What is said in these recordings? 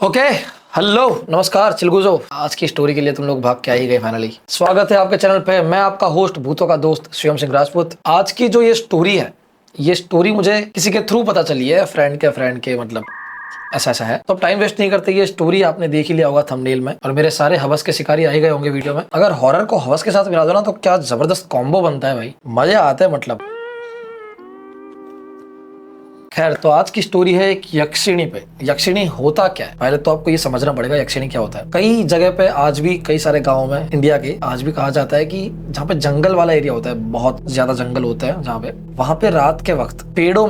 Okay. Hello, नमस्कार चिलगुजो। आज की स्टोरी के लिए तुम लोग भाग के आ ही गए फाइनली। स्वागत है आपके चैनल पे। मैं आपका होस्ट भूतों का दोस्त शिवम सिंह राजपूत। आज की जो ये स्टोरी है, ये स्टोरी मुझे किसी के थ्रू पता चली है, फ्रेंड के मतलब ऐसा ऐसा है। तो अब टाइम वेस्ट नहीं करते, ये स्टोरी आपने देख ही लिया होगा थंबनेल में, और मेरे सारे हवस के शिकारी आ ही गए होंगे वीडियो में। अगर हॉरर को हवस के साथ मिला दो ना तो क्या जबरदस्त कॉम्बो बनता है भाई, मजे आते हैं मतलब। खैर, तो आज की स्टोरी है एक यक्षिणी पे। यक्षिणी होता क्या है, पहले तो आपको ये समझना पड़ेगा यक्षिणी क्या होता है। कई जगह पे आज भी, कई सारे गाँव में इंडिया के आज भी कहा जाता है कि जहाँ पे जंगल वाला एरिया होता है, बहुत ज्यादा जंगल होता है जहाँ पे, वहां पे रात के वक्त पेड़ों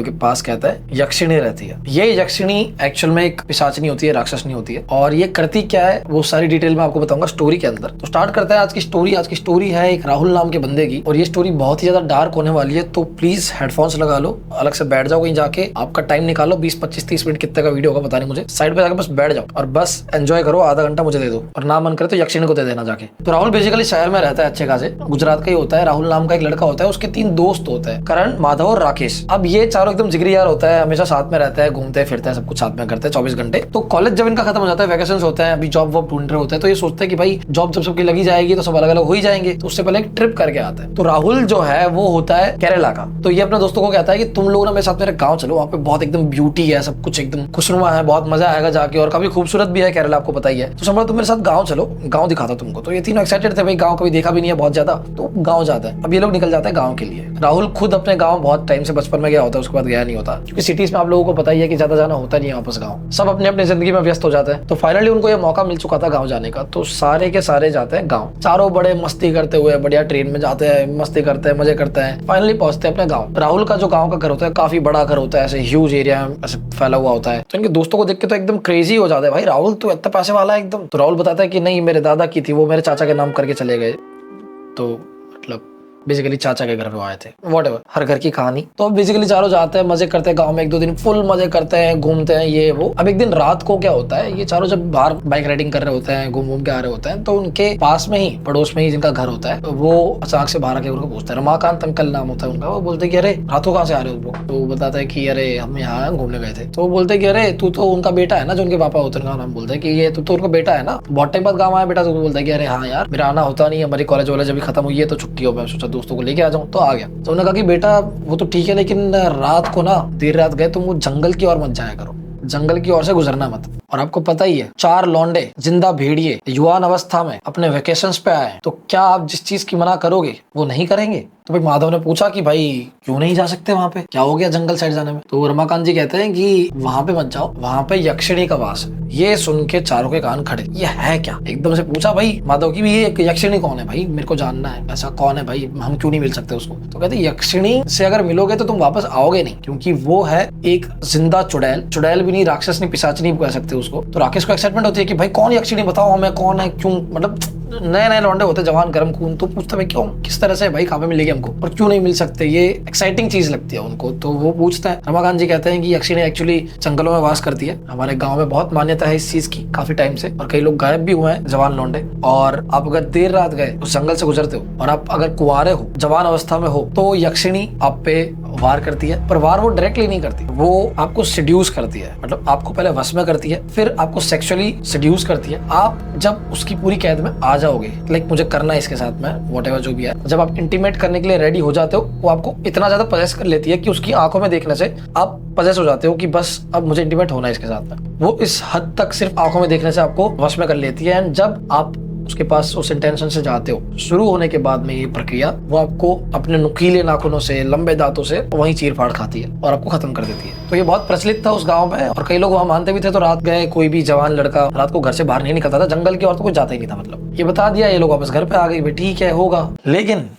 के पास कहता है यक्षिणी रहती है। ये यक्षिणी एक्चुअल में एक पिशाचिनी होती है, राक्षसनी होती है। और ये करती क्या है वो सारी डिटेल में आपको बताऊंगा स्टोरी के अंदर। तो स्टार्ट करते हैं आज की स्टोरी। आज की स्टोरी है एक राहुल नाम के बंदे की, और ये स्टोरी बहुत ही ज्यादा डार्क होने वाली है। तो प्लीज हेडफोन्स लगा लो, अलग से बैठ जाओ, कहीं जाके आपका टाइम निकालो, 20-25-30 मिनट कितने का वीडियो होगा पता नहीं मुझे। साइड पे जाकर बस बैठ जाओ और बस एंजॉय करो। आधा घंटा मुझे दे दो, और ना मन करे तो यक्षिणी को दे देना जाके। तो राहुल बेसिकली शहर में रहता है अच्छे खासे, गुजरात का ही होता है। राहुल नाम का एक लड़का होता है, उसके 3 दोस्त होते हैं, करण, माधव और राकेश। अब ये चारों एकदम जिगरी यार होता है, हमेशा साथ में रहता है, घूमते फिरते हैं, सब कुछ साथ में करते हैं 24 घंटे। तो कॉलेज जब इनका खत्म हो जाता है, वैकेशन होते हैं, अभी जॉब वॉब ढूंढ रहे होते हैं, तो ये सोचते हैं कि भाई जॉब जब सबकी लगी जाएगी तो सब अलग अलग हो ही जाएंगे, तो उससे पहले एक ट्रिप करके आता है। तो राहुल जो है वो होता है केरला का। तो ये अपने दोस्तों को कहता है कि तुम लोग ना मेरे साथ मेरे गाँव चलो, वहाँ पे बहुत एकदम ब्यूटी है, सब कुछ एकदम खुशनुमा है, बहुत मजा आएगा जाके, और काफी खूबसूरत भी है केरला, आपको पता ही है। तो समझो तुम मेरे साथ गाँव चलो, गाँव दिखाता तुमको। तो ये तीनों एक्साइटेड थे भाई, गाँव कभी देखा भी नहीं है बहुत ज्यादा, तो गाँव जाता है। अब ये लोग निकल जाते हैं गाँव के लिए। राहुल खुद अपने गाँव बहुत टाइम से बचपन में गया होता है, उसके बाद गया नहीं होता, क्योंकि सिटीज में आप लोगों को पता ही है कि ज्यादा जाना होता नहीं है वापस गाँव, सब अपने अपनी जिंदगी में व्यस्त हो जाते हैं। तो फाइनली उनको ये मौका मिल चुका था गाँव जाने का, तो सारे के सारे जाते हैं गाँव। चारों बड़े मस्ती करते हुए बढ़िया ट्रेन में जाते हैं, मस्ती करते हैं, मजे करते हैं, फाइनली पहुंचते हैं अपने गाँव। राहुल का जो गाँव का घर होता है काफी बड़ा घर होता है, ऐसे ह्यूज एरिया में ऐसे फैला हुआ होता है। तो इनके दोस्तों को देख के तो एकदम क्रेजी हो जाता है, भाई राहुल तो इतना पैसे वाला है एकदम। तो राहुल बताता है कि नहीं, मेरे दादा की थी, वो मेरे चाचा के नाम करके चले गए। तो मतलब बेसिकली चाचा के घर पे आए थे, व्हाटएवर, हर घर की कहानी। तो अब बेसिकली चारों जाते हैं, मजे करते हैं गांव में, 1-2 दिन फुल मजे करते हैं, घूमते हैं ये वो। अब एक दिन रात को क्या होता है, ये चारों जब बाहर बाइक राइडिंग कर रहे होते हैं, घूम घूम के आ रहे होते हैं, तो उनके पास में ही, पड़ोस में ही जिनका घर होता है, वो अचानक से बाहर आके उनको पूछता है, रमाकांत अंकल नाम होता है उनका। वो बोलते कि अरे रात को कहाँ से आ रहे हो लोग? तो वो बताता है कि अरे हम यहाँ घूमने गए थे। तो वो बोलते कि अरे तू तो उनका बेटा है ना, जो उनके पापा होते हैं, उनका नाम बोलते हैं कि ये तू तो उनका बेटा है ना, बहुत टाइम बाद गाँव आया बेटा। तो बोलता है कि अरे हाँ यार, मेरा आना होता नहीं है, हमारी कॉलेज वॉलेज अभी खत्म हुई है, तो छुट्टी हो, मैं सोचा दोस्तों को लेके आ जाऊँ, तो आ गया। तो उन्होंने कहा कि बेटा वो तो ठीक है, लेकिन रात को ना, देर रात गए तुम वो जंगल की ओर मत जाया करो, जंगल की ओर से गुजरना मत। और आपको पता ही है, 4 लौंडे जिंदा भेड़िए युवान अवस्था में अपने वेकेशंस पे आए हैं, तो क्या आप जिस चीज की मना करोगे वो नहीं करेंगे? तो भाई माधव ने पूछा कि भाई क्यों नहीं जा सकते वहां पे, क्या हो गया जंगल साइड जाने में? तो रमाकांत जी कहते हैं कि वहां पे मत जाओ, वहां पे यक्षिणी का वास है। ये सुन के चारों के कान खड़े, ये है क्या? एकदम से पूछा भाई माधव की भी, ये यक्षिणी कौन है भाई, मेरे को जानना है, ऐसा कौन है भाई, हम क्यों नहीं मिल सकते उसको? तो कहते यक्षिणी से अगर मिलोगे तो तुम वापस आओगे नहीं, क्योंकि वो है एक जिंदा चुड़ैल, चुड़ैल भी नहीं, राक्षस नहीं, पिशाचिनी भी कह सकते उसको। तो राकेश को एक्साइटमेंट होती है कि भाई कौन यक्षिणी, बताओ हमें कौन है, क्यों, मतलब नए नए लौंडे होते, जवान गर्म खून, तो पूछते भाई क्यों, किस तरह से भाई, कहाँ पे मिलेगी हमको और क्यों नहीं मिल सकते, ये एक्साइटिंग चीज लगती है उनको। तो वो पूछते हैं। रमाकांत जी कहते हैं कि यक्षिणी एक्चुअली जंगलों में वास करती है, हमारे गाँव में बहुत मान्यता है इस चीज की काफी टाइम से, और कई लोग गायब भी हुए हैं जवान लौंडे। और आप अगर देर रात गए उस जंगल से गुजरते हो, और आप अगर कुंवारे हो, जवान अवस्था में हो, तो यक्षिणी आप पे वार करती है, पर वार वो डायरेक्टली नहीं करती, वो आपको सिड्यूस करती है, मतलब आपको पहले वश में करती है, फिर आपको सेक्सुअली सिड्यूस करती है। आप जब उसकी पूरी कैद में आ जाओगे, लाइक मुझे करना है इसके साथ में, व्हाटएवर जो भी है, जब आप इंटीमेट करने के लिए रेडी हो जाते हो, वो आपको इतना ज्यादा पजेस कर लेती है कि उसकी आंखों में देखने से आप पजेस हो जाते हो कि बस अब मुझे इंटीमेट होना है इसके साथ में। वो इस हद तक सिर्फ आंखों में देखने से आपको वश में कर लेती है। एंड जब आप उसके पास उस इंटेंशन से जाते हो, शुरू होने के बाद में ये प्रक्रिया, वो आपको अपने नुकीले नाखूनों से, लंबे दांतों से वहीं चीर फाड़ खाती है और आपको खत्म कर देती है। तो ये बहुत प्रचलित था उस गांव में, और कई लोग वहां मानते भी थे। तो रात गए, कोई भी जवान लड़का रात को घर से बाहर नहीं निकलता था, जंगल की ओर तो कोई जाता ही नहीं था। मतलब ये बता दिया, ये लोग वापस घर पे आ गए, ठीक है होगा। लेकिन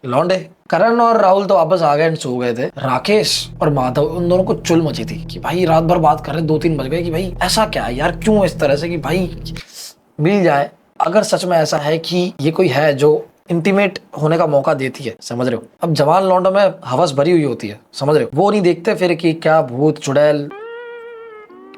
लौंडे करण और राहुल तो वापस आ गए, सो गए थे। राकेश और माधव, उन दोनों को चुल मची थी कि भाई रात भर बात कर रहे, 2-3 बज गए कि भाई ऐसा क्या है यार, क्यों इस तरह से, कि भाई मिल जाए। अगर सच में ऐसा है कि ये कोई है जो इंटीमेट होने का मौका देती है, समझ रहे हो? अब जवान लौंडों में हवस भरी हुई होती है, समझ रहे हो? वो नहीं देखते फिर कि क्या भूत चुड़ैल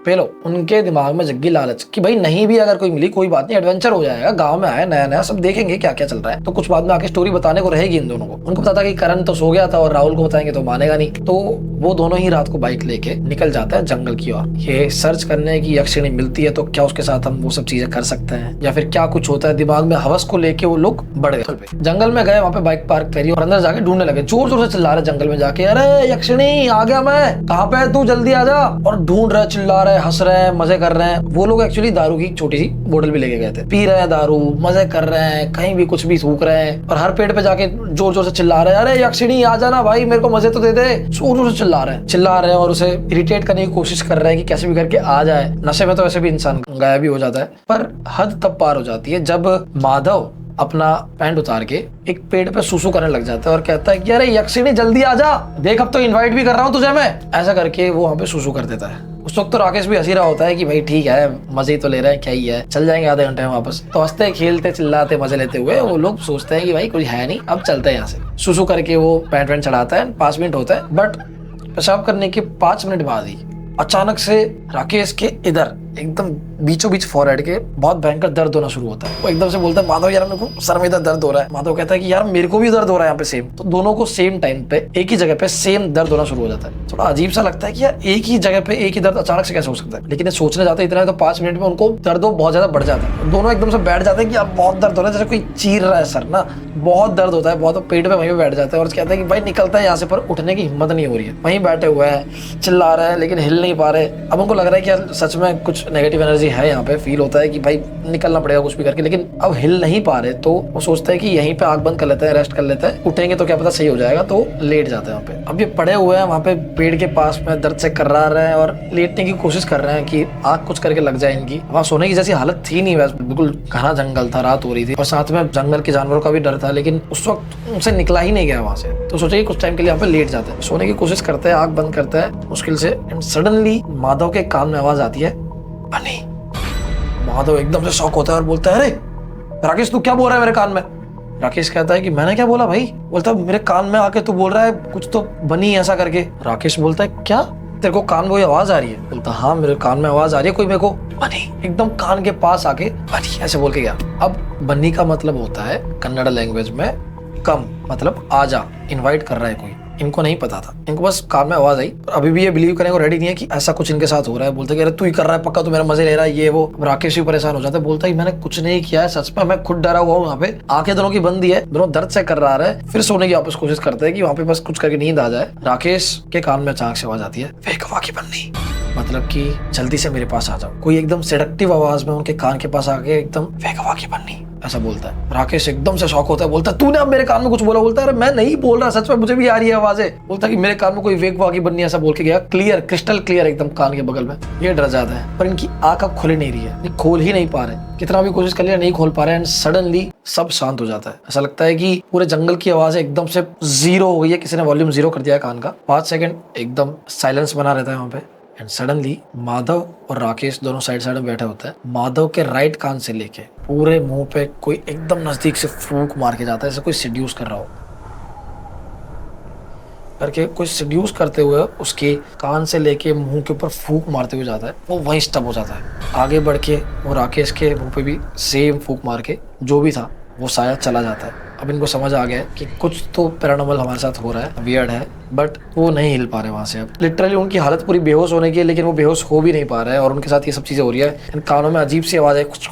पे लो। उनके दिमाग में जग्गी लालच कि भाई नहीं भी अगर कोई मिली कोई बात नहीं, एडवेंचर हो जाएगा, गांव में आया नया नया, सब देखेंगे क्या क्या चल रहा है। तो कुछ बाद में आके स्टोरी बताने को रहेगी इन दोनों को। उनको पता था कि करण तो सो गया था और राहुल को बताएंगे तो मानेगा नहीं, तो वो दोनों ही रात को बाइक लेके निकल जाते हैं जंगल की ओर, ये सर्च करने की यक्षिणी मिलती है तो क्या उसके साथ हम वो सब चीजें कर सकते हैं या फिर क्या कुछ होता है। दिमाग में हवस को लेके वो लोग बढ़ गए। जंगल में गए, वहां पे बाइक पार्क करी और अंदर जाके ढूंढने लगे, जोर जोर से चिल्ला रहे जंगल में जाके, अरे यक्षिणी आ गया मैं, कहाँ पे है तू, जल्दी आ जा। और ढूंढ रहे, चिल्ला रहे, हंस रहे हैं, मजे कर रहे हैं। वो लोग एक्चुअली दारू की छोटी सी बोतल भी लेके गए थे, पी रहे हैं दारू, मजे कर रहे हैं, कहीं भी कुछ भी थूक रहे हैं और हर पेड़ पे जाके जोर जोर से चिल्ला रहे हैं, अरे यक्षिणी आ जाना भाई, मेरे को मजे तो दे दे। जोर जोर से चिल्ला रहे हैं और उसे इरिटेट करने की कोशिश कर रहे हैं कि कैसे भी करके आ जाए। नशे में तो वैसे भी इंसान गायब भी हो जाता है, पर हद तब पार हो जाती है जब माधव अपना पैंट उतार के एक पेड़ पे सुसु करने लग जाता है और कहता है कि अरे यक्षिणी जल्दी आ जा, देख अब तो इनवाइट भी कर रहा हूँ तुझे मैं। ऐसा करके वो वहाँ पे सुसु कर देता है। उस वक्त तो राकेश भी हंसी रहा होता है कि भाई ठीक है, मजे तो ले रहे हैं, क्या ही है, चल जाएंगे आधे घंटे में वापस। तो हंसते खेलते चिल्लाते मजे लेते हुए वो लोग सोचते हैं कि भाई कुछ है नहीं, अब चलते हैं यहाँ से। सुसु करके वो पैंट वैंट चढ़ाता है, 5 मिनट होता है, बट पेशाब करने के 5 मिनट बाद ही अचानक से राकेश के इधर एकदम बीचों बीच फॉरहेड के बहुत भयंकर दर्द होना शुरू होता है। वो एकदम से बोलता है, माधव यार मेरे को सर में इधर दर्द हो रहा है। माधव कहता है कि यार मेरे को भी दर्द हो रहा है यहाँ पे सेम। तो दोनों को सेम टाइम पे एक ही जगह पे सेम दर्द होना शुरू हो जाता है। थोड़ा अजीब सा लगता है कि यार एक ही जगह पे एक ही दर्द अचानक से कैसे हो सकता है, लेकिन ये सोचने जाते इतना है तो 5 मिनट में उनको दर्द बहुत ज्यादा बढ़ जाता है। दोनों एकदम से बैठ जाते हैं कि यार बहुत दर्द हो रहा है, जैसे कोई चीर रहा है सर ना, बहुत दर्द होता है, बहुत पेट में वहीं पे बैठ जाता है और कहता है कि भाई निकलता है यहाँ से, पर उठने की हिम्मत नहीं हो रही है। वहीं बैठे हुए हैं, चिल्ला रहे हैं लेकिन हिल नहीं पा रहे। अब उनको लग रहा है कि यार सच में कुछ नेगेटिव एनर्जी है यहाँ पे, फील होता है कि भाई निकलना पड़ेगा कुछ भी करके, लेकिन अब हिल नहीं पा रहे। तो वो सोचते हैं कि यहीं पे आंख बंद कर लेते हैं, रेस्ट कर लेते हैं, उठेंगे तो क्या पता सही हो जाएगा, तो लेट जाते हैं वहाँ पे। अब ये पड़े हुए हैं वहाँ पे पेड़ के पास में, दर्द से कर्रा रहे हैं और लेटने की कोशिश कर रहे हैं कि आंख कुछ करके लग जाए इनकी। वहाँ सोने की जैसी हालत थी नहीं, वैसे बिल्कुल घना जंगल था, रात हो रही थी और साथ में जंगल के जानवरों का भी डर था, लेकिन उस वक्त उनसे निकला ही नहीं गया वहाँ से। तो सोचे कुछ टाइम के लिए यहाँ पे लेट जाते हैं, सोने की कोशिश करते हैं, आंख बंद करते हैं मुश्किल से, एंड सडनली माधव के कान में आवाज आती है, बनी। माधव एकदम से शॉक होता है और बोलता है, अरे राकेश तू क्या बोल रहा है मेरे कान में। राकेश कहता है कि मैंने क्या बोला भाई। बोलता है मेरे कान में आके तू बोल रहा है कुछ तो बनी ऐसा करके। राकेश बोलता है क्या तेरे को कान में कोई आवाज आ रही है। बोलता हाँ मेरे कान में आवाज आ रही है, कोई मेरे को बनी एकदम कान के पास आके बनी ऐसे बोल के गया। अब बनी का मतलब होता है कन्नड़ लैंग्वेज में कम, मतलब आजा, इनवाइट कर रहा है कोई। इनको नहीं पता था, इनको बस कान में आवाज आई। अभी भी ये बिलीव करने को रेडी नहीं है कि ऐसा कुछ इनके साथ हो रहा है। बोलते कि अरे तू ही कर रहा है पक्का, तू मेरा मजे ले रहा है ये वो। राकेश भी परेशान हो जाता है, बोलता है मैंने कुछ नहीं किया है, सच में मैं खुद डरा हुआ हूँ। यहाँ पे आंखें दोनों की बंद है, दोनों दर्द से कर रहा है। फिर सोने की वापस कोशिश करते हैं कि वहाँ पे बस कुछ करके नींद आ जाए। राकेश के कान में अचानक से आवाज आती है, बेगवा की बन्नी, मतलब कि जल्दी से मेरे पास आ जाओ। कोई एकदम सेडक्टिव आवाज में उनके कान के पास आके एकदम बेगवा की बन्नी ऐसा बोलता है। राकेश एकदम से शॉक होता है, बोलता है तूने अब मेरे कान में कुछ बोला। बोलता है अरे मैं नहीं बोल रहा, सच में मुझे भी आ रही है आवाजें। बोलता है कि मेरे कान में कोई वेगवा की बन्नी ऐसा बोल के गया, क्लियर, क्रिस्टल क्लियर एकदम कान के बगल में। ये डर जाता है, पर इनकी आंख अब खुल नहीं रही है, खोल ही नहीं पा रहे, कितना भी कोशिश कर लिया नहीं खोल पा रहे। एंड सडनली सब शांत हो जाता है। ऐसा लगता है कि पूरे जंगल की आवाज एकदम से जीरो हो गई है, किसी ने वॉल्यूम जीरो कर दिया है कान का। 5 सेकंड एकदम साइलेंस बना रहता है वहाँ पे। एंड सडनली माधव और राकेश दोनों साइड साइड में बैठे होते हैं। माधव के राइट कान से लेके पूरे मुंह पे कोई एकदम नजदीक से फूंक मार के जाता है, जैसे कोई सिड्यूस कर रहा हो करके। कोई सिड्यूस करते हुए उसके कान से लेके मुंह के ऊपर फूंक मारते हुए जाता है। वो वहीं स्टब हो जाता है। आगे बढ़ के वो राकेश के मुंह पे भी सेम फूंक मार के जो भी था वो शायद चला जाता है। अब इनको समझ आ गया कि कुछ तो पैरानॉर्मल हमारे साथ हो रहा है, वियर्ड है, बट वो नहीं हिल पा रहे वहाँ से। अब लिटरली उनकी हालत पूरी बेहोश होने की है, लेकिन वो बेहोश हो भी नहीं पा रहे हैं और उनके साथ ये सब चीज़ें हो रही है। इन कानों में अजीब सी आवाज़ है, कुछ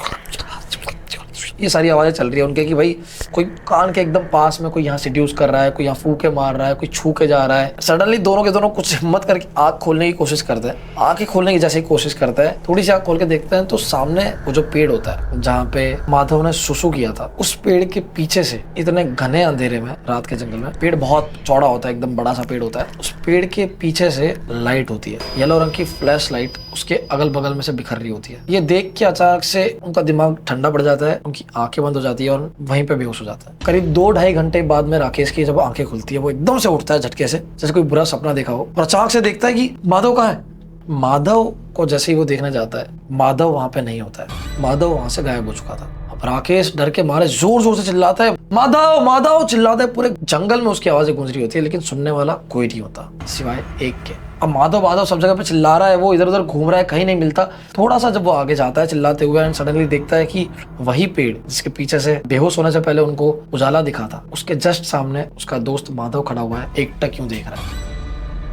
ये सारी आवाज़ें चल रही है उनके कि भाई कोई कान के एकदम पास में कोई यहाँ सिड्यूस कर रहा है, कोई यहाँ फूके मार रहा है, कोई छू के जा रहा है। सडनली दोनों के दोनों कुछ हिम्मत करके आँख खोलने की कोशिश करते हैं। आँखें खोलने की जैसे ही कोशिश करते हैं, थोड़ी सी आँख खोल के देखते हैं तो सामने वो जो पेड़ होता है जहाँ पे माधव ने सुसु किया था, उस पेड़ के पीछे से इतने घने अंधेरे में, रात के जंगल में, पेड़ बहुत चौड़ा होता है, एकदम बड़ा सा पेड़ होता है, उस पेड़ के पीछे से लाइट होती है, येलो रंग की फ्लैश लाइट उसके अगल बगल में से बिखर रही होती है। ये देख के अचानक से उनका दिमाग ठंडा पड़ जाता है, उनकी आंखें बंद हो जाती है और वहीं पे बेहोश हो जाता है। करीब 2-2.5 घंटे बाद में राकेश की जब आंखें खुलती है, वो एकदम से उठता है झटके से, जैसे कोई बुरा सपना देखा हो, और अचानक से देखता है कि माधव कहाँ है। माधव को जैसे ही वो देखने जाता है, माधव वहां पे नहीं होता है, माधव वहां से गायब हो चुका था। अब राकेश डर के मारे जोर जोर से चिल्लाता है, माधव माधव चिल्लाता है। पूरे जंगल में उसकी आवाजें गूंज रही होती है, लेकिन सुनने वाला कोई नहीं होता सिवाय एक के। अब माधव माधव सब जगह पे चिल्ला रहा है, वो इधर उधर घूम रहा है, कहीं नहीं मिलता। थोड़ा सा जब वो आगे जाता है चिल्लाते हुए एंड सडनली देखता है कि वही पेड़ जिसके पीछे से बेहोश होने से पहले उनको उजाला दिखा था, उसके जस्ट सामने उसका दोस्त माधव खड़ा हुआ है, एकटक क्यों देख रहा है।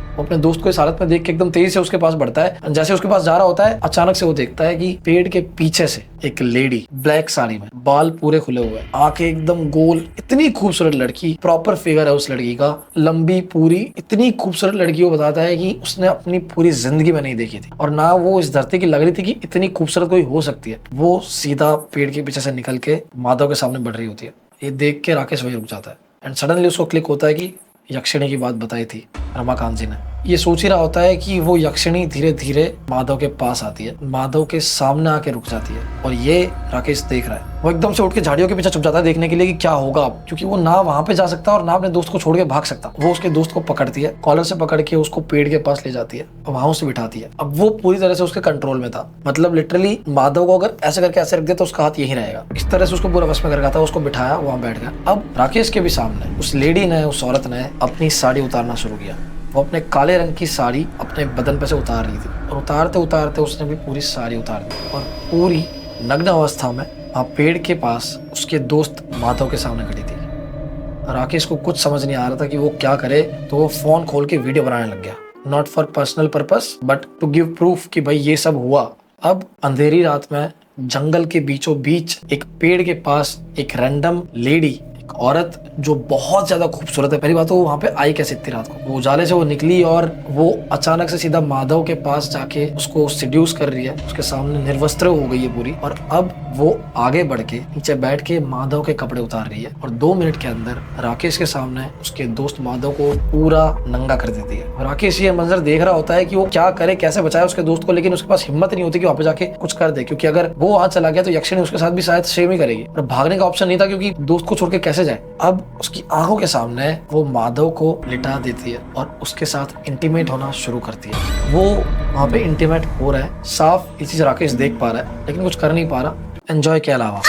वो अपने दोस्त को इस हालत में देख के एकदम तेजी से उसके पास बढ़ता है। जैसे उसके पास जा रहा होता है, अचानक से वो देखता है कि पेड़ के पीछे से एक लेडी ब्लैक साड़ी में, बाल पूरे खुले हुए, आंखें एकदम गोल, इतनी खूबसूरत लड़की, प्रॉपर फिगर है उस लड़की का, लंबी पूरी, इतनी खूबसूरत लड़की। वो बताता है कि उसने अपनी पूरी जिंदगी में नहीं देखी थी और ना वो इस धरती की लग रही थी कि इतनी खूबसूरत कोई हो सकती है। वो सीधा पेड़ के पीछे से निकल के माधव के सामने बढ़ रही होती है। ये देख के राकेश वही रुक जाता है एंड सडनली उसको क्लिक होता है कि यक्षिणी की बात बताई थी रमाकांत जी ने। ये सोच ही रहा होता है कि वो यक्षिणी धीरे धीरे माधव के पास आती है, माधव के सामने आके रुक जाती है और ये राकेश देख रहा है। वो एकदम से उठ के झाड़ियों के पीछे छुप जाता है देखने के लिए कि क्या होगा अब, क्योंकि वो ना वहां पे जा सकता और ना अपने दोस्त को छोड़ के भाग सकता। वो उसके दोस्त को पकड़ती है, कॉलर से पकड़ के उसको पेड़ के पास ले जाती है और वहां उसे बिठाती है। अब वो पूरी तरह से उसके कंट्रोल में था, मतलब लिटरली माधव को अगर ऐसे करके ऐसे रख दिया तो उसका हाथ यही रहेगा। इस तरह से उसको पूरा वश में कर रखा था, उसको बिठाया, वहां बैठ गया। अब राकेश के भी सामने उस लेडी ने, उस औरत ने अपनी साड़ी उतारना शुरू किया। वो अपने काले रंग की साड़ी अपने बदन पे से उतार रही थी और उतारते उतारते उसने भी पूरी साड़ी उतार दी और पूरी नग्न अवस्था में वहाँ पेड़ के पास उसके दोस्त माधव के सामने खड़ी थी। राकेश को कुछ समझ नहीं आ रहा था कि वो क्या करे, तो वो फोन खोल के वीडियो बनाने लग गया, not for personal purpose but to give proof कि भाई ये सब हुआ। अब अंधेरी रात में जंगल के बीचों बीच एक पेड़ के पास एक रैंडम लेडी, औरत जो बहुत ज्यादा खूबसूरत है। पहली बात तो वो वहां पे आई कैसे इतनी रात को, वो उजाले से वो निकली और वो अचानक से सीधा माधव के पास जाके उसको सिड्यूस कर रही है, उसके सामने निर्वस्त्र हो गई है पूरी। और अब वो आगे बढ़ के नीचे बैठ के माधव के कपड़े उतार रही है और 2 मिनट के अंदर राकेश के सामने उसके दोस्त माधव को पूरा नंगा कर देती है। राकेश ये मंजर देख रहा होता है कि वो क्या करे, कैसे बचाए उसके दोस्त को, लेकिन उसके पास हिम्मत नहीं होती कि वहां पे जाके कुछ कर दे, क्योंकि अगर वो वहां चला गया तो यक्षिणी उसके साथ भी शायद सेम ही करेगी और भागने का ऑप्शन नहीं था, क्योंकि दोस्त को छोड़ के कैसे जाए। अब उसकी आंखों के सामने वो माधव को लिटा देती है और उसके साथ इंटीमेट होना शुरू करती है। वो वहां पे इंटीमेट हो रहा है, साफ ये चीज राकेश देख पा रहा है लेकिन कुछ कर नहीं पा रहा, एंजॉय के अलावा।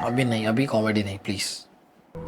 अभी नहीं, अभी कॉमेडी नहीं प्लीज।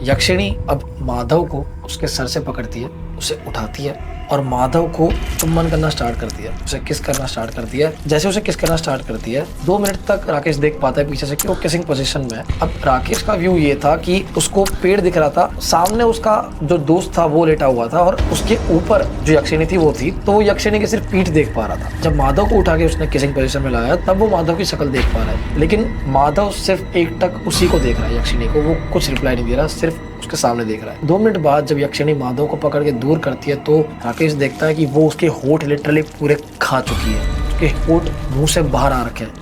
यक्षिणी अब माधव को उसके सर से पकड़ती है, उसे उठाती है और माधव को चुम्बन करना स्टार्ट करती है, उसे किस करना स्टार्ट करती है। जैसे उसे किस करना स्टार्ट करती है 2 मिनट तक राकेश देख पाता है पीछे से कि वो किसिंग पोजीशन में है। अब राकेश का व्यू ये था कि उसको पेड़ दिख रहा था, सामने उसका जो दोस्त था वो लेटा हुआ था और उसके ऊपर जो यक्षिणी थी वो थी, तो वो यक्षिणी की सिर्फ पीठ देख पा रहा था। जब माधव को उठा के उसने किसिंग पोजीशन में लाया तब वो माधव की शक्ल देख पा रहा है, लेकिन माधव सिर्फ एकटक उसी को देख रहा है, यक्षिणी को। वो कुछ रिप्लाई नहीं दे रहा, सिर्फ उसके सामने देख रहा है। 2 मिनट बाद जब यक्षिणी माधव को पकड़ के दूर करती है तो राकेश देखता है कि वो उसके होठ लिटरली पूरे खा चुकी है, उसके होठ मुंह से बाहर आ रखे हैं,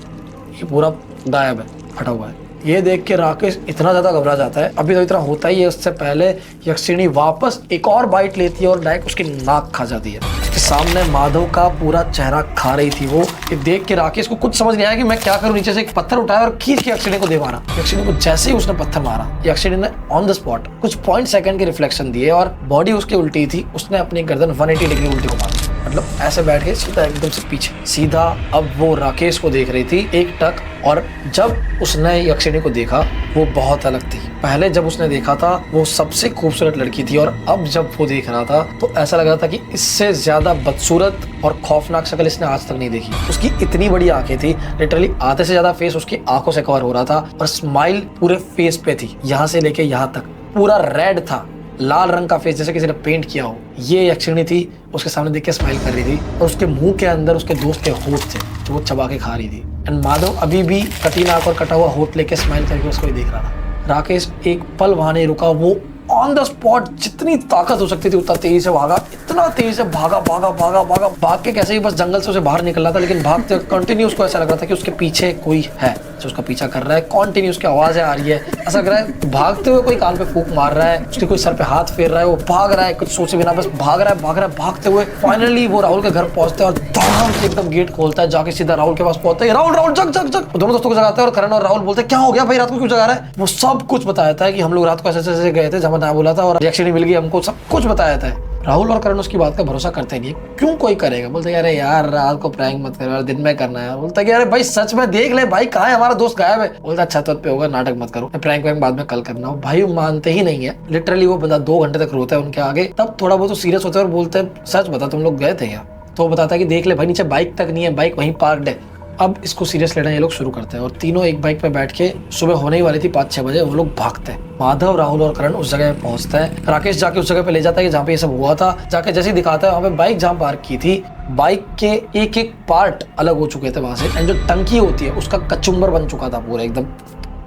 ये पूरा गायब है, फटा हुआ है। ये देख के राकेश इतना ज्यादा घबरा जाता है, अभी तो इतना होता ही है, उससे पहले यक्षिणी वापस एक और बाइट लेती है और डायरेक्ट उसकी नाक खा जाती है। उसके सामने माधव का पूरा चेहरा खा रही थी वो। ये देख के राकेश को कुछ समझ नहीं आया कि मैं क्या करूं। नीचे से एक पत्थर उठाया और खींच के यक्षिणी को दे मारा। यक्षिणी को जैसे ही उसने पत्थर मारा, यक्षिणी ने ऑन द स्पॉट कुछ 0.1 सेकंड के रिफ्लेक्शन दिए और बॉडी उसकी उल्टी थी, उसने अपनी गर्दन 180 डिग्री उल्टी घुमा दी, मतलब ऐसे बैठ के सीधा एकदम से पीछे सीधा। अब वो राकेश को देख रही थी एकटक, और जब उसने यक्षिणी को देखा वो बहुत अलग थी। पहले जब उसने देखा था वो सबसे खूबसूरत लड़की थी और अब जब वो देख रहा था तो ऐसा लग रहा था कि इससे ज्यादा बदसूरत और खौफनाक शक्ल इसने आज तक नहीं देखी। उसकी इतनी बड़ी आंखें थी, लिटरली आधे से ज्यादा फेस उसकी आंखों से कवर हो रहा था और स्माइल पूरे फेस पे थी, यहाँ से लेके यहाँ तक पूरा रेड था, लाल रंग का फेस जैसे किसी ने पेंट किया हो। ये यक्षिणी थी, उसके सामने देख के स्माइल कर रही थी और उसके मुंह के अंदर उसके दोस्त के होठ थे जो वो चबा के खा रही थी। एंड माधव अभी भी कटी नाक और कटा हुआ होठ लेके स्माइल करके उसको ही देख रहा था। राकेश एक पल वहां नहीं रुका, वो ऑन द स्पॉट जितनी ताकत हो सकती थी उतना तेजी से भागा, इतना तेजी से भागा भागा भागा भागा, भाग के कैसे ही बस जंगल से उसे बाहर निकल रहा था, लेकिन भागते कंटिन्यू उसको ऐसा लग रहा था कि उसके पीछे कोई है जो उसका पीछा कर रहा है। कंटिन्यू उसकी आवाजें आ रही है, ऐसा लग रहा है भागते हुए कोई कान पे फूंक मार रहा है, उसके कोई सर पे हाथ फेर रहा है, वो भाग रहा है कुछ सोचे बिना, बस भाग रहा है भागते हुए। फाइनली वो राहुल के घर पहुंचते हैं और धड़ाम से एकदम गेट खोलता है, जाके सीधा राहुल के पास पहुंचता है। राहुल जग जग जग, दोनों दोस्तों को जगाता है और करण और राहुल बोलते हैं क्या हो गया भाई, रात को क्यों जगा रहा है। वो सब कुछ बताया था कि हम लोग रात को ऐसे ऐसे गए थे, जब ना बोला था और यक्षिणी मिल गई हमको, सब कुछ बताया था। राहुल और करण उसकी बात का भरोसा करते नहीं है। क्यों कोई करेगा? बोलते अरे यार रात को प्रैंक मत कर यार, दिन में करना है। बोलता है अरे भाई सच में देख ले भाई, कहाँ है हमारा दोस्त, गायब है। बोलता छत पे होगा, नाटक मत करो, प्रैंक वैंक बाद में कल करना हो। भाई मानते ही नहीं है। लिटरली वो बंदा 2 घंटे तक रोता है उनके आगे, तब थोड़ा बहुत सीरियस होता है और बोलते हैं सच बता तुम लोग गए थे क्या? तो वो बताता है कि देख ले भाई नीचे बाइक तक नहीं है, बाइक वहीं पार्कड है। अब इसको सीरियस लेना ये लोग शुरू करते हैं और तीनों एक बाइक पे बैठ के, सुबह होने ही वाली थी 5-6 बजे, वो लोग भागते हैं। माधव, राहुल और करण उस जगह पे पहुंचता है। राकेश जाके उस जगह पे ले जाता है कि जहाँ पे ये सब हुआ था। जाके जैसे ही दिखाता है वहाँ पे बाइक जहाँ पार्क की थी, बाइक के एक एक पार्ट अलग हो चुके थे वहां से, एंड जो टंकी होती है उसका कचुम्बर बन चुका था पूरा एकदम,